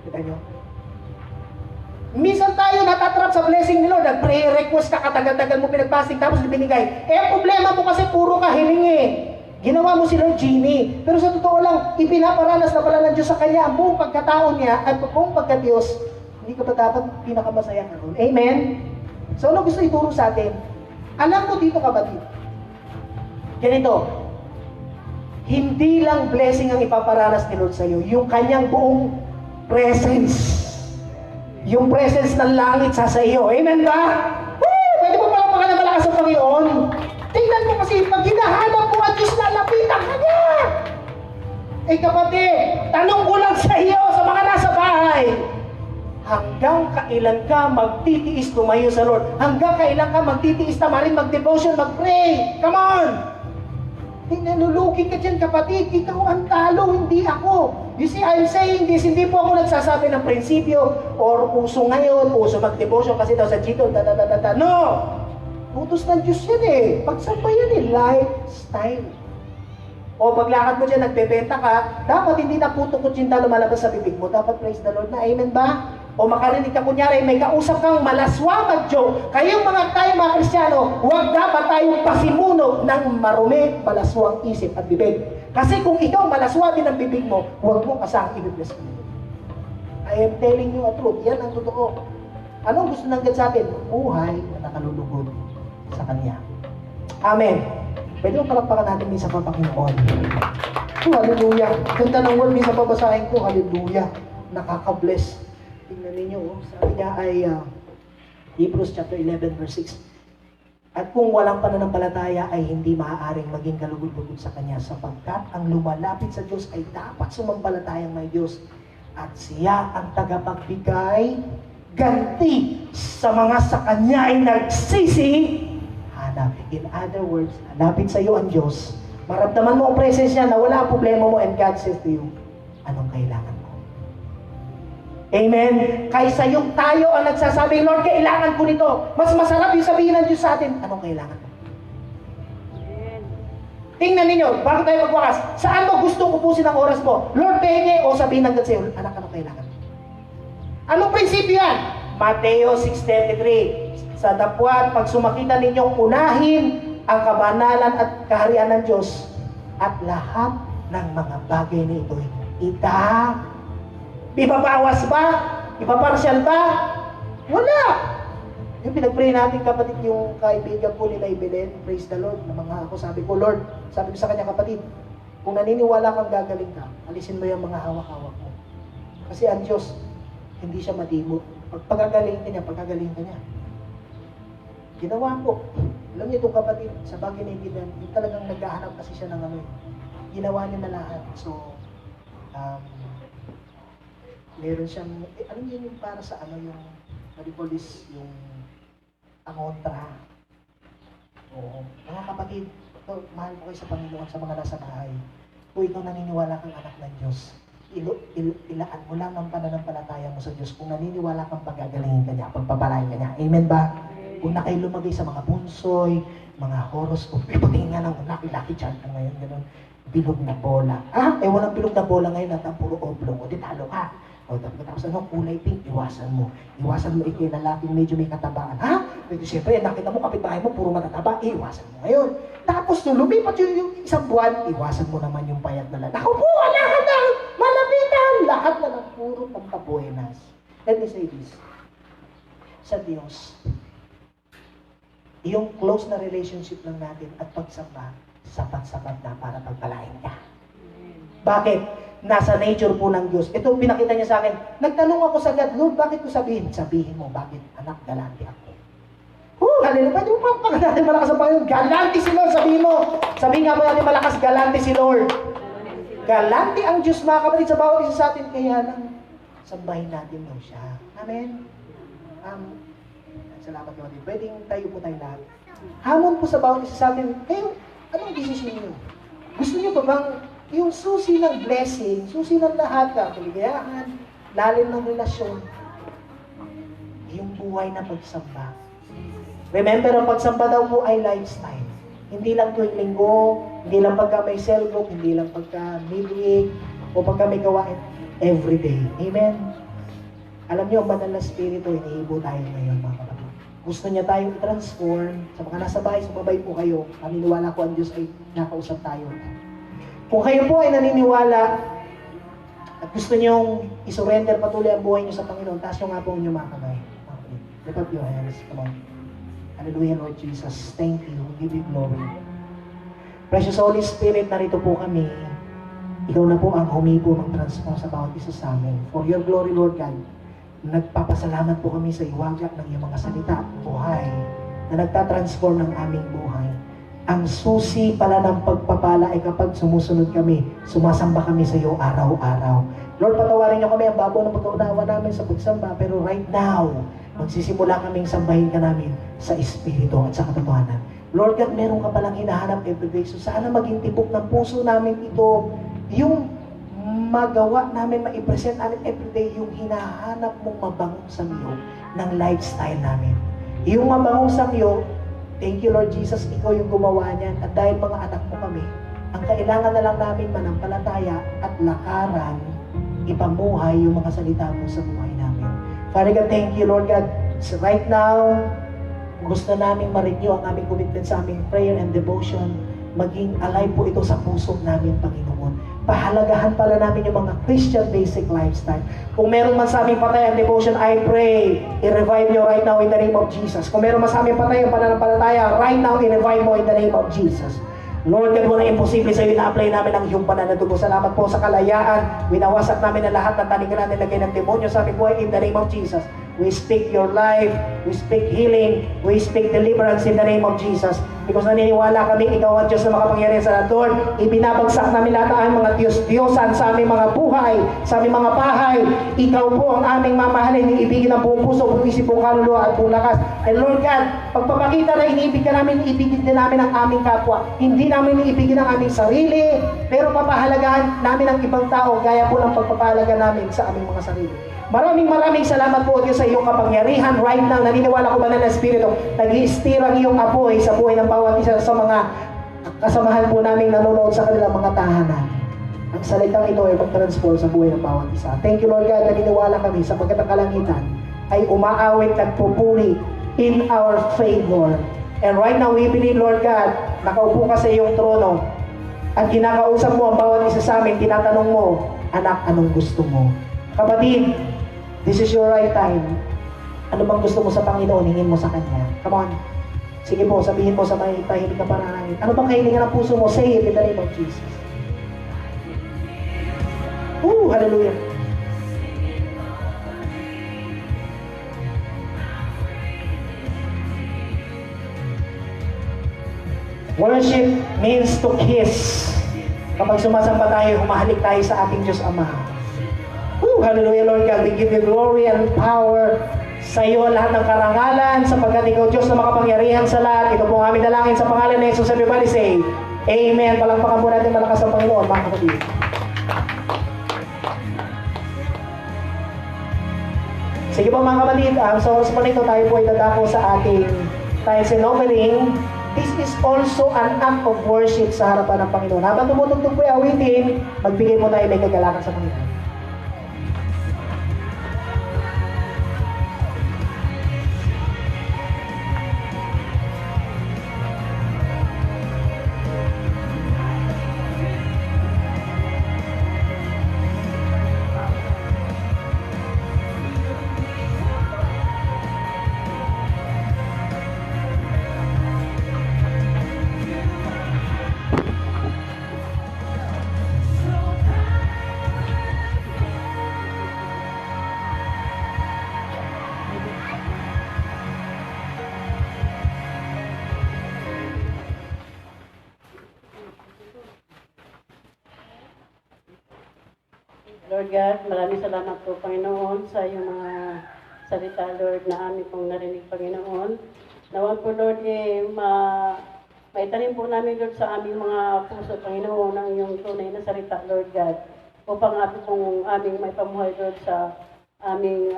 Kita nyo? Minsan tayo natatrap sa blessing ni Lord. Nag-pray-request ka, katagal-tagal mo pinag-fasting, tapos binigay. Problema mo kasi puro ka hilingi. Ginawa mo si Lord Genie. Pero sa totoo lang, ipinaparanas na pala ng Diyos sa Kanya ang buong pagkatao niya at buong pagka-Diyos. Hindi ka pa dapat pinakamasaya ka ron. Amen? So ano gusto ituro sa atin? Alam mo dito kapatid. Ganito. Hindi lang blessing ang ipaparanas ni Lord sa iyo. Yung Kanyang buong presence. Yung presence ng langit sa iyo. Amen ba? Woo! Pwede mo pala na malakas sa Panginoon. Tingnan mo kasi, pag hinahanap mo ang Diyos, lalapitan ka niya. Kapatid, tanong ko lang sa iyo, sa mga nasa bahay, hanggang kailan ka magtitiis tumayo sa Lord? Hanggang kailan ka magtitiis tamarin, mag-devotion, mag-pray? Come on! Nanulugi ka dyan, kapatid. Ikaw ang talo, hindi ako. You see, I'm saying this, hindi po ako nagsasabi ng prinsipyo or uso ngayon, uso mag-devotion kasi daw sa Gito, No! Utos ng Diyos yan eh. Pagsamba yan lifestyle. O paglakad mo dyan, nagbebenta ka, dapat hindi na puto kutsinta lumalabas sa bibig mo. Dapat praise the Lord na, amen ba? O makarinig ka kunyari, may kausap kang malaswa mag-joke. Kayong tayong mga Kristiyano, huwag dapat tayong pasimunog ng marumi, malaswang isip at bibig. Kasi kung ikaw malaswa din ang bibig mo, huwag mong asang i-bless mo. I am telling you a truth. Yan ang totoo. Anong gusto ng God sa atin? Buhay na nakalulugod sa Kanya. Amen. Pwede mo palakpakan natin minsan pa Panginoon. Hallelujah. Ganda ng word, minsan babasahin ko. Hallelujah. Nakaka-bless. Tingnan ninyo, sabi niya ay Hebrews chapter 11 verse 6. At kung walang pananampalataya ay hindi maaaring maging kalugod-lugod sa Kanya sapagkat ang lumalapit sa Diyos ay dapat sumampalatayang may Diyos at siya ang tagapagbigay ganti sa mga sa Kanya ay nagsisihanap. In other words, lapit sa iyo ang Diyos. Maramdaman mo ang presence niya na wala ang problema mo and God says to you, anong kailangan mo? Amen? Kaysa yung tayo ang nagsasabi, Lord, kailangan ko nito. Mas masarap yung sabihin ng Diyos sa atin, anong kailangan mo? Tingnan ninyo, bago tayo magwakas, saan mo gusto upusin ang oras mo? Lord, penge, o sabihin ng God sa'yo, anak, anong kailangan mo? Anong prinsipyo yan? Mateo 6:33. Sa dapwat, pag sumakita ninyong unahin ang kabanalan at kaharian ng Diyos at lahat ng mga bagay na ito'y ibabawas ba? Ipaparsyal ba? Wala! Yung pinag-pray natin kapatid, yung kaibigan ko nila Ibelen, praise the Lord, na mga ako sabi ko, Lord, sabi ko sa kanya kapatid, kung naniniwala kang gagaling ka, alisin mo yung mga hawak-hawak mo. Kasi ang Diyos, hindi siya madimo. Pagkagaling ka niya. Ginawa ko. Alam niyo itong kapatid, sa bagay na hindi yung talagang naghahanap kasi siya ng ano. Ginawa niya na lahat. So, meron siyang, alam niyo yung para sa ano yung, maripolis, yung angontra. Oo. Mga kapatid, ito, mahal ko kayo sa Panginoon sa mga nasa bahay. Kung ikaw naniniwala kang anak ng Diyos, ilaan mo lang ang pananampalataya mo sa Diyos kung naniniwala kang pagagalingin ka niya, pagpapalain ka niya. Amen ba? Kung na kayo lumagay sa mga bunsoy, mga horoscope, patingin nga ng laki-laki dyan ka ngayon, gano'n, bilog na bola. Walang bilog na bola ngayon at ang puro oblong. O, di talo ka. O, tapos ano, kulay pink, iwasan mo. Iwasan mo ikaw na lalaking medyo may katabaan. Medyo siyempre, nakita mo, kapitbahay mo, puro matataba, iwasan mo ngayon. Tapos, nung lumipat yung isang buwan, iwasan mo naman yung payat na lalaki. Naku po, lahat na, malapitan, lahat na ng puro pampabuenas. Let me say this. Sa Diyos, yung close na relationship lang natin at pagsamba, sapat-sapat na para pagpalain ka. Bakit? Nasa nature po ng Diyos. Ito pinakita niya sa akin. Nagtanong ako sa God, Lord, bakit ko sabihin? Sabihin mo, bakit? Anak, galante ako. Hallelujah. Pwede mo pa natin malakas ang Panginoon. Galante si Lord, sabihin mo. Sabihin nga po natin malakas, galante si Lord. Galante ang Diyos, mga kapatid, sa bawat isa sa atin. Kaya lang, sambahin natin mo siya. Amen? Salamat natin. Pwedeng tayo po tayo lahat. Hamon po sa bawat isa sa atin. Kayo, anong decision niyo? Gusto niyo ba bang yung susi ng blessing, susi ng lahat ka, kaligayahan, lalim ng relasyon, yung buhay na pagsamba. Remember, ang pagsamba daw po ay lifestyle. Hindi lang tuwing linggo, hindi lang pagka may cellbook, hindi lang pagka midweek, o pagka may gawain, everyday. Amen? Alam niyo, ang banal na spirito, iniibo tayo ngayon, mga kapatid. Gusto niya tayong i-transform. Sa mga nasa bahay, sumabay po kayo. Naniniwala ko ang Diyos ay nakausap tayo. Kung kayo po ay naniniwala at gusto niyong isurrender patuloy ang buhay niyo sa Panginoon, taas niyo nga po ang inyong mga kamay. Okay. Lift up your hands. Come on. Hallelujah, Lord Jesus. Thank you. We give you glory. Precious Holy Spirit, narito po kami. Ikaw na po ang humipo ng transform sa bawat isa sa amin. For your glory, Lord God, nagpapasalamat po kami sa iwagat ng iyong mga salita at buhay na nagtatransform ng aming buhay. Ang susi pala ng pagpapala ay kapag sumusunod kami, sumasamba kami sa iyo araw-araw. Lord, patawarin niyo kami ang babaw ng pagkaunawa namin sa pagsamba, pero right now, magsisimula kaming sambahin ka namin sa Espiritu at sa katotohanan. Lord God, meron ka palang hinahanap everyday. So sana maging tibok ng puso namin ito, yung magawa namin, ma-present namin everyday yung hinahanap mong mabangong samyo ng lifestyle namin. Yung mabangong samyo, thank you Lord Jesus, ikaw yung gumawa niyan. At dahil mga anak mo kami, ang kailangan na lang namin manampalataya at lakaran, ipamuhay yung mga salita mo sa buhay namin. Father God, thank you Lord God. So right now, gusto namin ma-renew ang aming commitment sa aming prayer and devotion. Maging alive po ito sa puso namin, Panginoon. Pahalagahan pala namin yung mga Christian basic lifestyle. Kung meron man sa aming patay ang devotion, I pray, i-revive nyo right now in the name of Jesus. Kung meron man sa aming patay ang pananampalataya, right now, i-revive mo in the name of Jesus. Lord, God, walang imposible sa iyo, na-apply namin ang iyong pananadugo. Salamat po sa kalayaan. Winawasak namin ang lahat ng taningan natin lagay ng demonyo sa aming buhay in the name of Jesus. We speak your life, we speak healing, we speak deliverance in the name of Jesus. Because naniniwala kami, ikaw ang Diyos na makapangyarihan sa lahat. Lord, ibinabagsak namin lahat ang mga Diyos-Diyosan sa aming mga buhay, sa aming mga bahay. Ikaw po ang aming mamahalin, iibigin ang buong puso, buong isip, buong kaluluwa at buong lakas. And Lord God, pagpapakita na iniibig ka namin, iibigin din namin ang aming kapwa. Hindi namin iibigin ang aming sarili, pero papahalagahan namin ang ibang tao, gaya po ng pagpapahalaga namin sa aming mga sarili. Maraming salamat po Diyos sa iyong kapangyarihan. Right now, naniniwala ko Banal na Espiritu, nag-i-stir ang iyong apoy sa buhay ng bawat isa sa mga kasamahan po namin nanonood sa kanilang mga tahanan. Ang salitang ito ay mag-transform sa buhay ng bawat isa. Thank you Lord God, naniniwala kami sapagkat ang kalangitan ay umaawit at pupuri in our favor. And right now, we believe Lord God, nakaupo ka sa iyong trono at kinakausap mo ang bawat isa sa amin, tinatanong mo, anak, anong gusto mo? Kapatid, this is your right time. Ano bang gusto mo sa Panginoon, hingin mo sa Kanya. Come on. Sige po, sabihin mo sa may tahimik na panalangin. Ano bang kahilingan ng puso mo? Say it in the name of Jesus. Hallelujah. Worship means to kiss. Kapag sumasamba tayo, humahalik tayo sa ating Diyos Ama. Hallelujah, Lord God. We give you glory and power sa iyo lahat ng karangalan sapagkat ikaw Diyos na makapangyarihan sa lahat. Ito po ang aming dalangin sa pangalan ni Jesus. Everybody say, Amen. Palakpakan po natin malakas ang Panginoon, mga kapatid. Sige po mga kapatid, sa oras po nito tayo po ay dadako sa ating tithes and offering. This is also an act of worship sa harapan ng Panginoon. Habang tumutugtog po yung awitin, magbigay po tayo may kagalakan sa Panginoon. Lord God, maraming salamat po, Panginoon, sa iyong mga salita, Lord, na aming pong narinig, Panginoon. Nawan po, Lord, maitanim po namin, Lord, sa aming mga puso, Panginoon, ang iyong tunay na salita, Lord God, upang aming may pamuhay, Lord, sa aming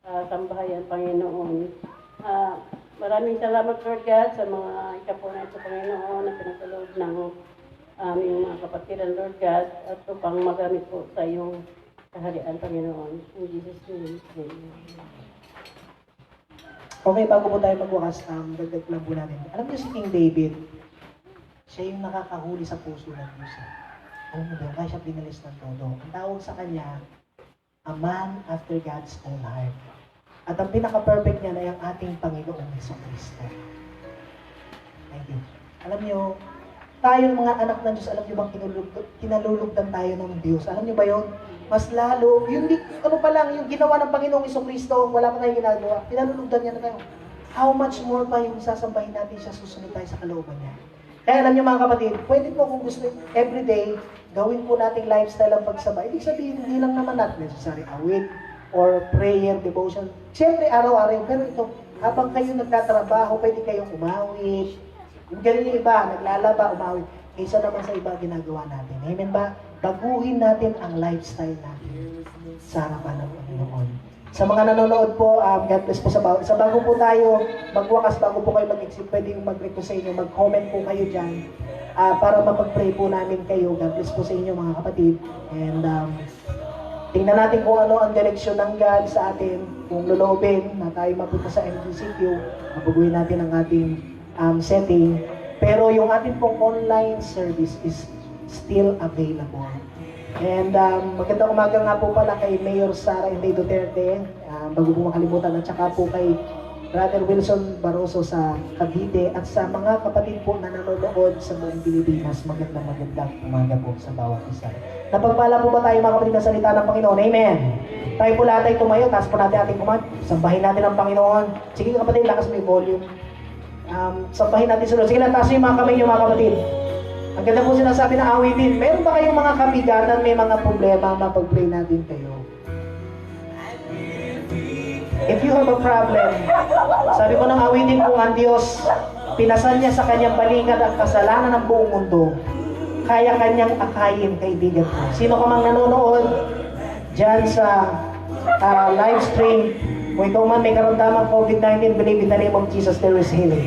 sambahayan, Panginoon. Maraming salamat, Lord God, sa mga ikapo na ito, Panginoon, na pinagkaloob ng aming mga kapatiran, Lord God, at upang magamit po sa iyong kaharian, Panginoon. In Jesus' name, amen. Okay, bago po tayo magwakas, dagdag lang po natin. Alam niyo si King David, siya yung nakakahuli sa puso ng Diyos. Alam mo ba, kaya siya pinalis ng todo. Ang tawag sa kanya, a man after God's own heart. At ang pinaka-perfect niya na yung ating Panginoong Jesucristo. Thank you. Alam niyo, tayong mga anak ng Diyos, alam niyo bang kinalulugdan tayo ng Diyos? Alam niyo ba yun? Mas lalo, yung ginawa ng Panginoong Jesucristo, wala pa tayong ginagawa. Kinalulugdan niya na tayo. How much more pa yung sasambahin natin siya, susunod tayo sa kalooban niya. Kaya alam niyo mga kapatid, pwede po kung gusto, everyday, gawin po nating lifestyle ang pagsabay. Ibig sabihin, hindi lang naman natin necessary awit or prayer, devotion. Siyempre, araw-araw. Pero ito, habang kayo nagtatrabaho, pwede kayong umawit. Yung ganun yung iba, naglalaba, umawit. Kaysa naman sa iba ginagawa natin. Amen ba? Baguhin natin ang lifestyle natin sa harapan ng Panginoon. Sa mga nanonood po, God bless po sa bawat. Sa bago po tayo magwakas, bago po kayo mag-exit, pwede yung mag-request sa inyo, mag-comment po kayo dyan para mapag-pray po namin kayo. God bless po sa inyo mga kapatid. And tingnan natin kung ano ang direksyon ng God sa atin. Kung lulobin na tayo mapunta sa MGCQ, mabaguhin natin ang ating setting, pero yung ating pong online service is still available. And magandang umaga nga po pala kay Mayor Sara Inday Duterte, bago po makalimutan, at saka po kay Brother Wilson Barroso sa Cavite, at sa mga kapatid po na nanonood sa buong Pilipinas. Magandang umaga po sa bawat isa. Napagpala po ba tayo mga kapatid na salita ng Panginoon? Amen! Tayo po lahat ay tumayo, taas po natin ating kumad, sambahin natin ang Panginoon. Sige kapatid, lakas mo yung volume. Sampahin natin sa Lord. Sige lang, taas yung mga kamay nyo mga kapatid. Ang ganda po sinasabi ng awitin. Meron ba kayong mga kabigatan, may mga problema, mapag-pray natin kayo? If you have a problem, sabi ko ng awitin kung ang Diyos, pinasan niya sa kanyang balikat ang kasalanan ng buong mundo, kaya kanyang akayin, kaibigan ko. Sino ka mang nanonood, dyan sa live stream. Kung ikaw man may karamdaman COVID-19, believe in the name of Jesus, there is healing.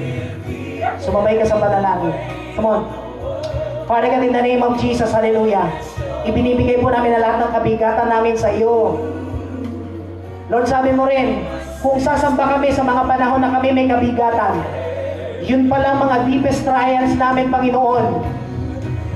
Sumabay ka sa panalangin. Come on. Father God, in the name of Jesus, hallelujah. Ibinibigay po namin na lahat ng kabigatan namin sa iyo. Lord, sabi mo rin, kung sasamba kami sa mga panahon na kami may kabigatan, yun pala mga deepest trials namin, Panginoon.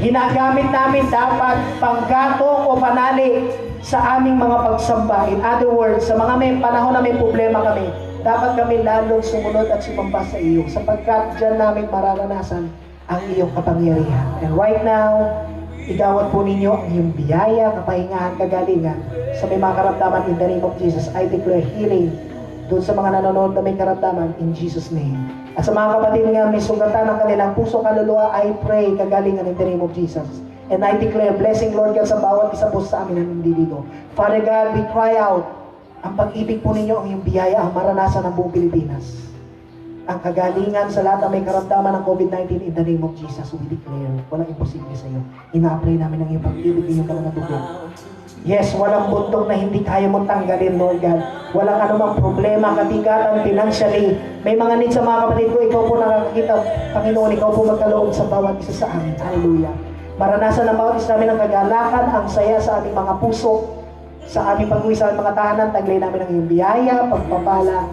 Ginagamit namin dapat panggatong o panali sa aming mga pagsamba. In other words, sa mga may panahon na may problema kami, dapat kami lalong sumunod at sumamba sa iyo sapagkat dyan namin mararanasan ang iyong kapangyarihan. And right now, igawad po ninyo ang iyong biyaya, kapahingahan, kagalingan sa may mga karamdaman in the name of Jesus. I declare healing doon sa mga nanonood na may karamdaman in Jesus' name. At sa mga kapatid nga may sugatan ng kanilang puso, kaluluwa, I pray kagalingan in the name of Jesus. And I declare blessing, Lord God, sa bawat isa po sa amin na nandito. Father God, we cry out, ang pag-ibig po ninyo, ang iyong biyaya, ang maranasan ng buong Pilipinas. Ang kagalingan sa lahat ng may karamdaman ng COVID-19 in the name of Jesus, we declare, walang imposible sa iyo. Ina-apply namin ang iyong pag-ibig, iyong pananatugod. Yes, walang bundok na hindi kaya mong tanggalin, Lord God. Walang anumang problema, kabigatan, financially. May mga needs sa mga kapatid ko, ikaw po nakakakita, Panginoon, ikaw po magkaloob sa bawat isa sa amin. Hallelujah. Maranasan ng bawat isa namin ang kagalakan, ang saya sa aming mga puso, sa aming pag-uwi sa mga tahanan, taglay namin ang iyong biyaya, pagpapala,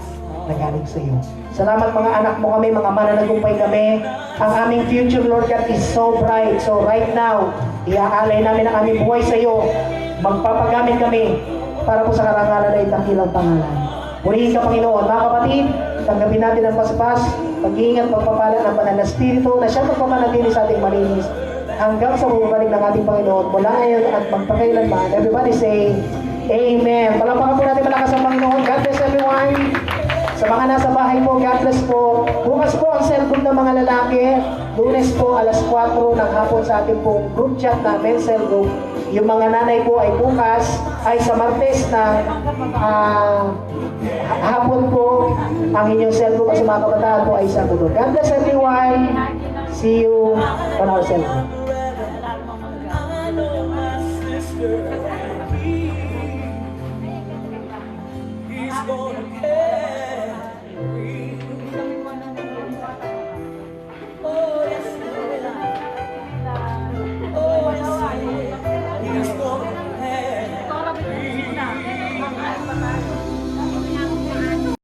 na galing sa iyo. Salamat mga anak mo kami, mga mananagumpay kami. Ang aming future, Lord God, is so bright. So right now, iaalay namin ang aming buhay sa iyo. Magpapagamit kami para po sa karangalan na itakilang pangalan. Purihin ka, Panginoon. Mga kapatid, tanggapin natin ang paspas, pag-iingat, pagpapala ng banal na Espiritu na siya magpamanatili sa ating malinis hanggang sa bumabalik ng ating Panginoon mula ngayon at magpakailanman. Everybody say, Amen. Palakpakan po natin malakas ang Panginoon. God bless everyone. Sa mga nasa bahay po, God bless po. Bukas po ang cellphone ng mga lalaki. Lunes po, alas 4 ng hapon sa ating pong group chat na men's cell group. Yung mga nanay po ay bukas, ay sa Martes na hapon po, ang inyong cell group at sa mga kabataan po ay sa Sabado. God bless everyone. See you on our cell group. He's gonna care.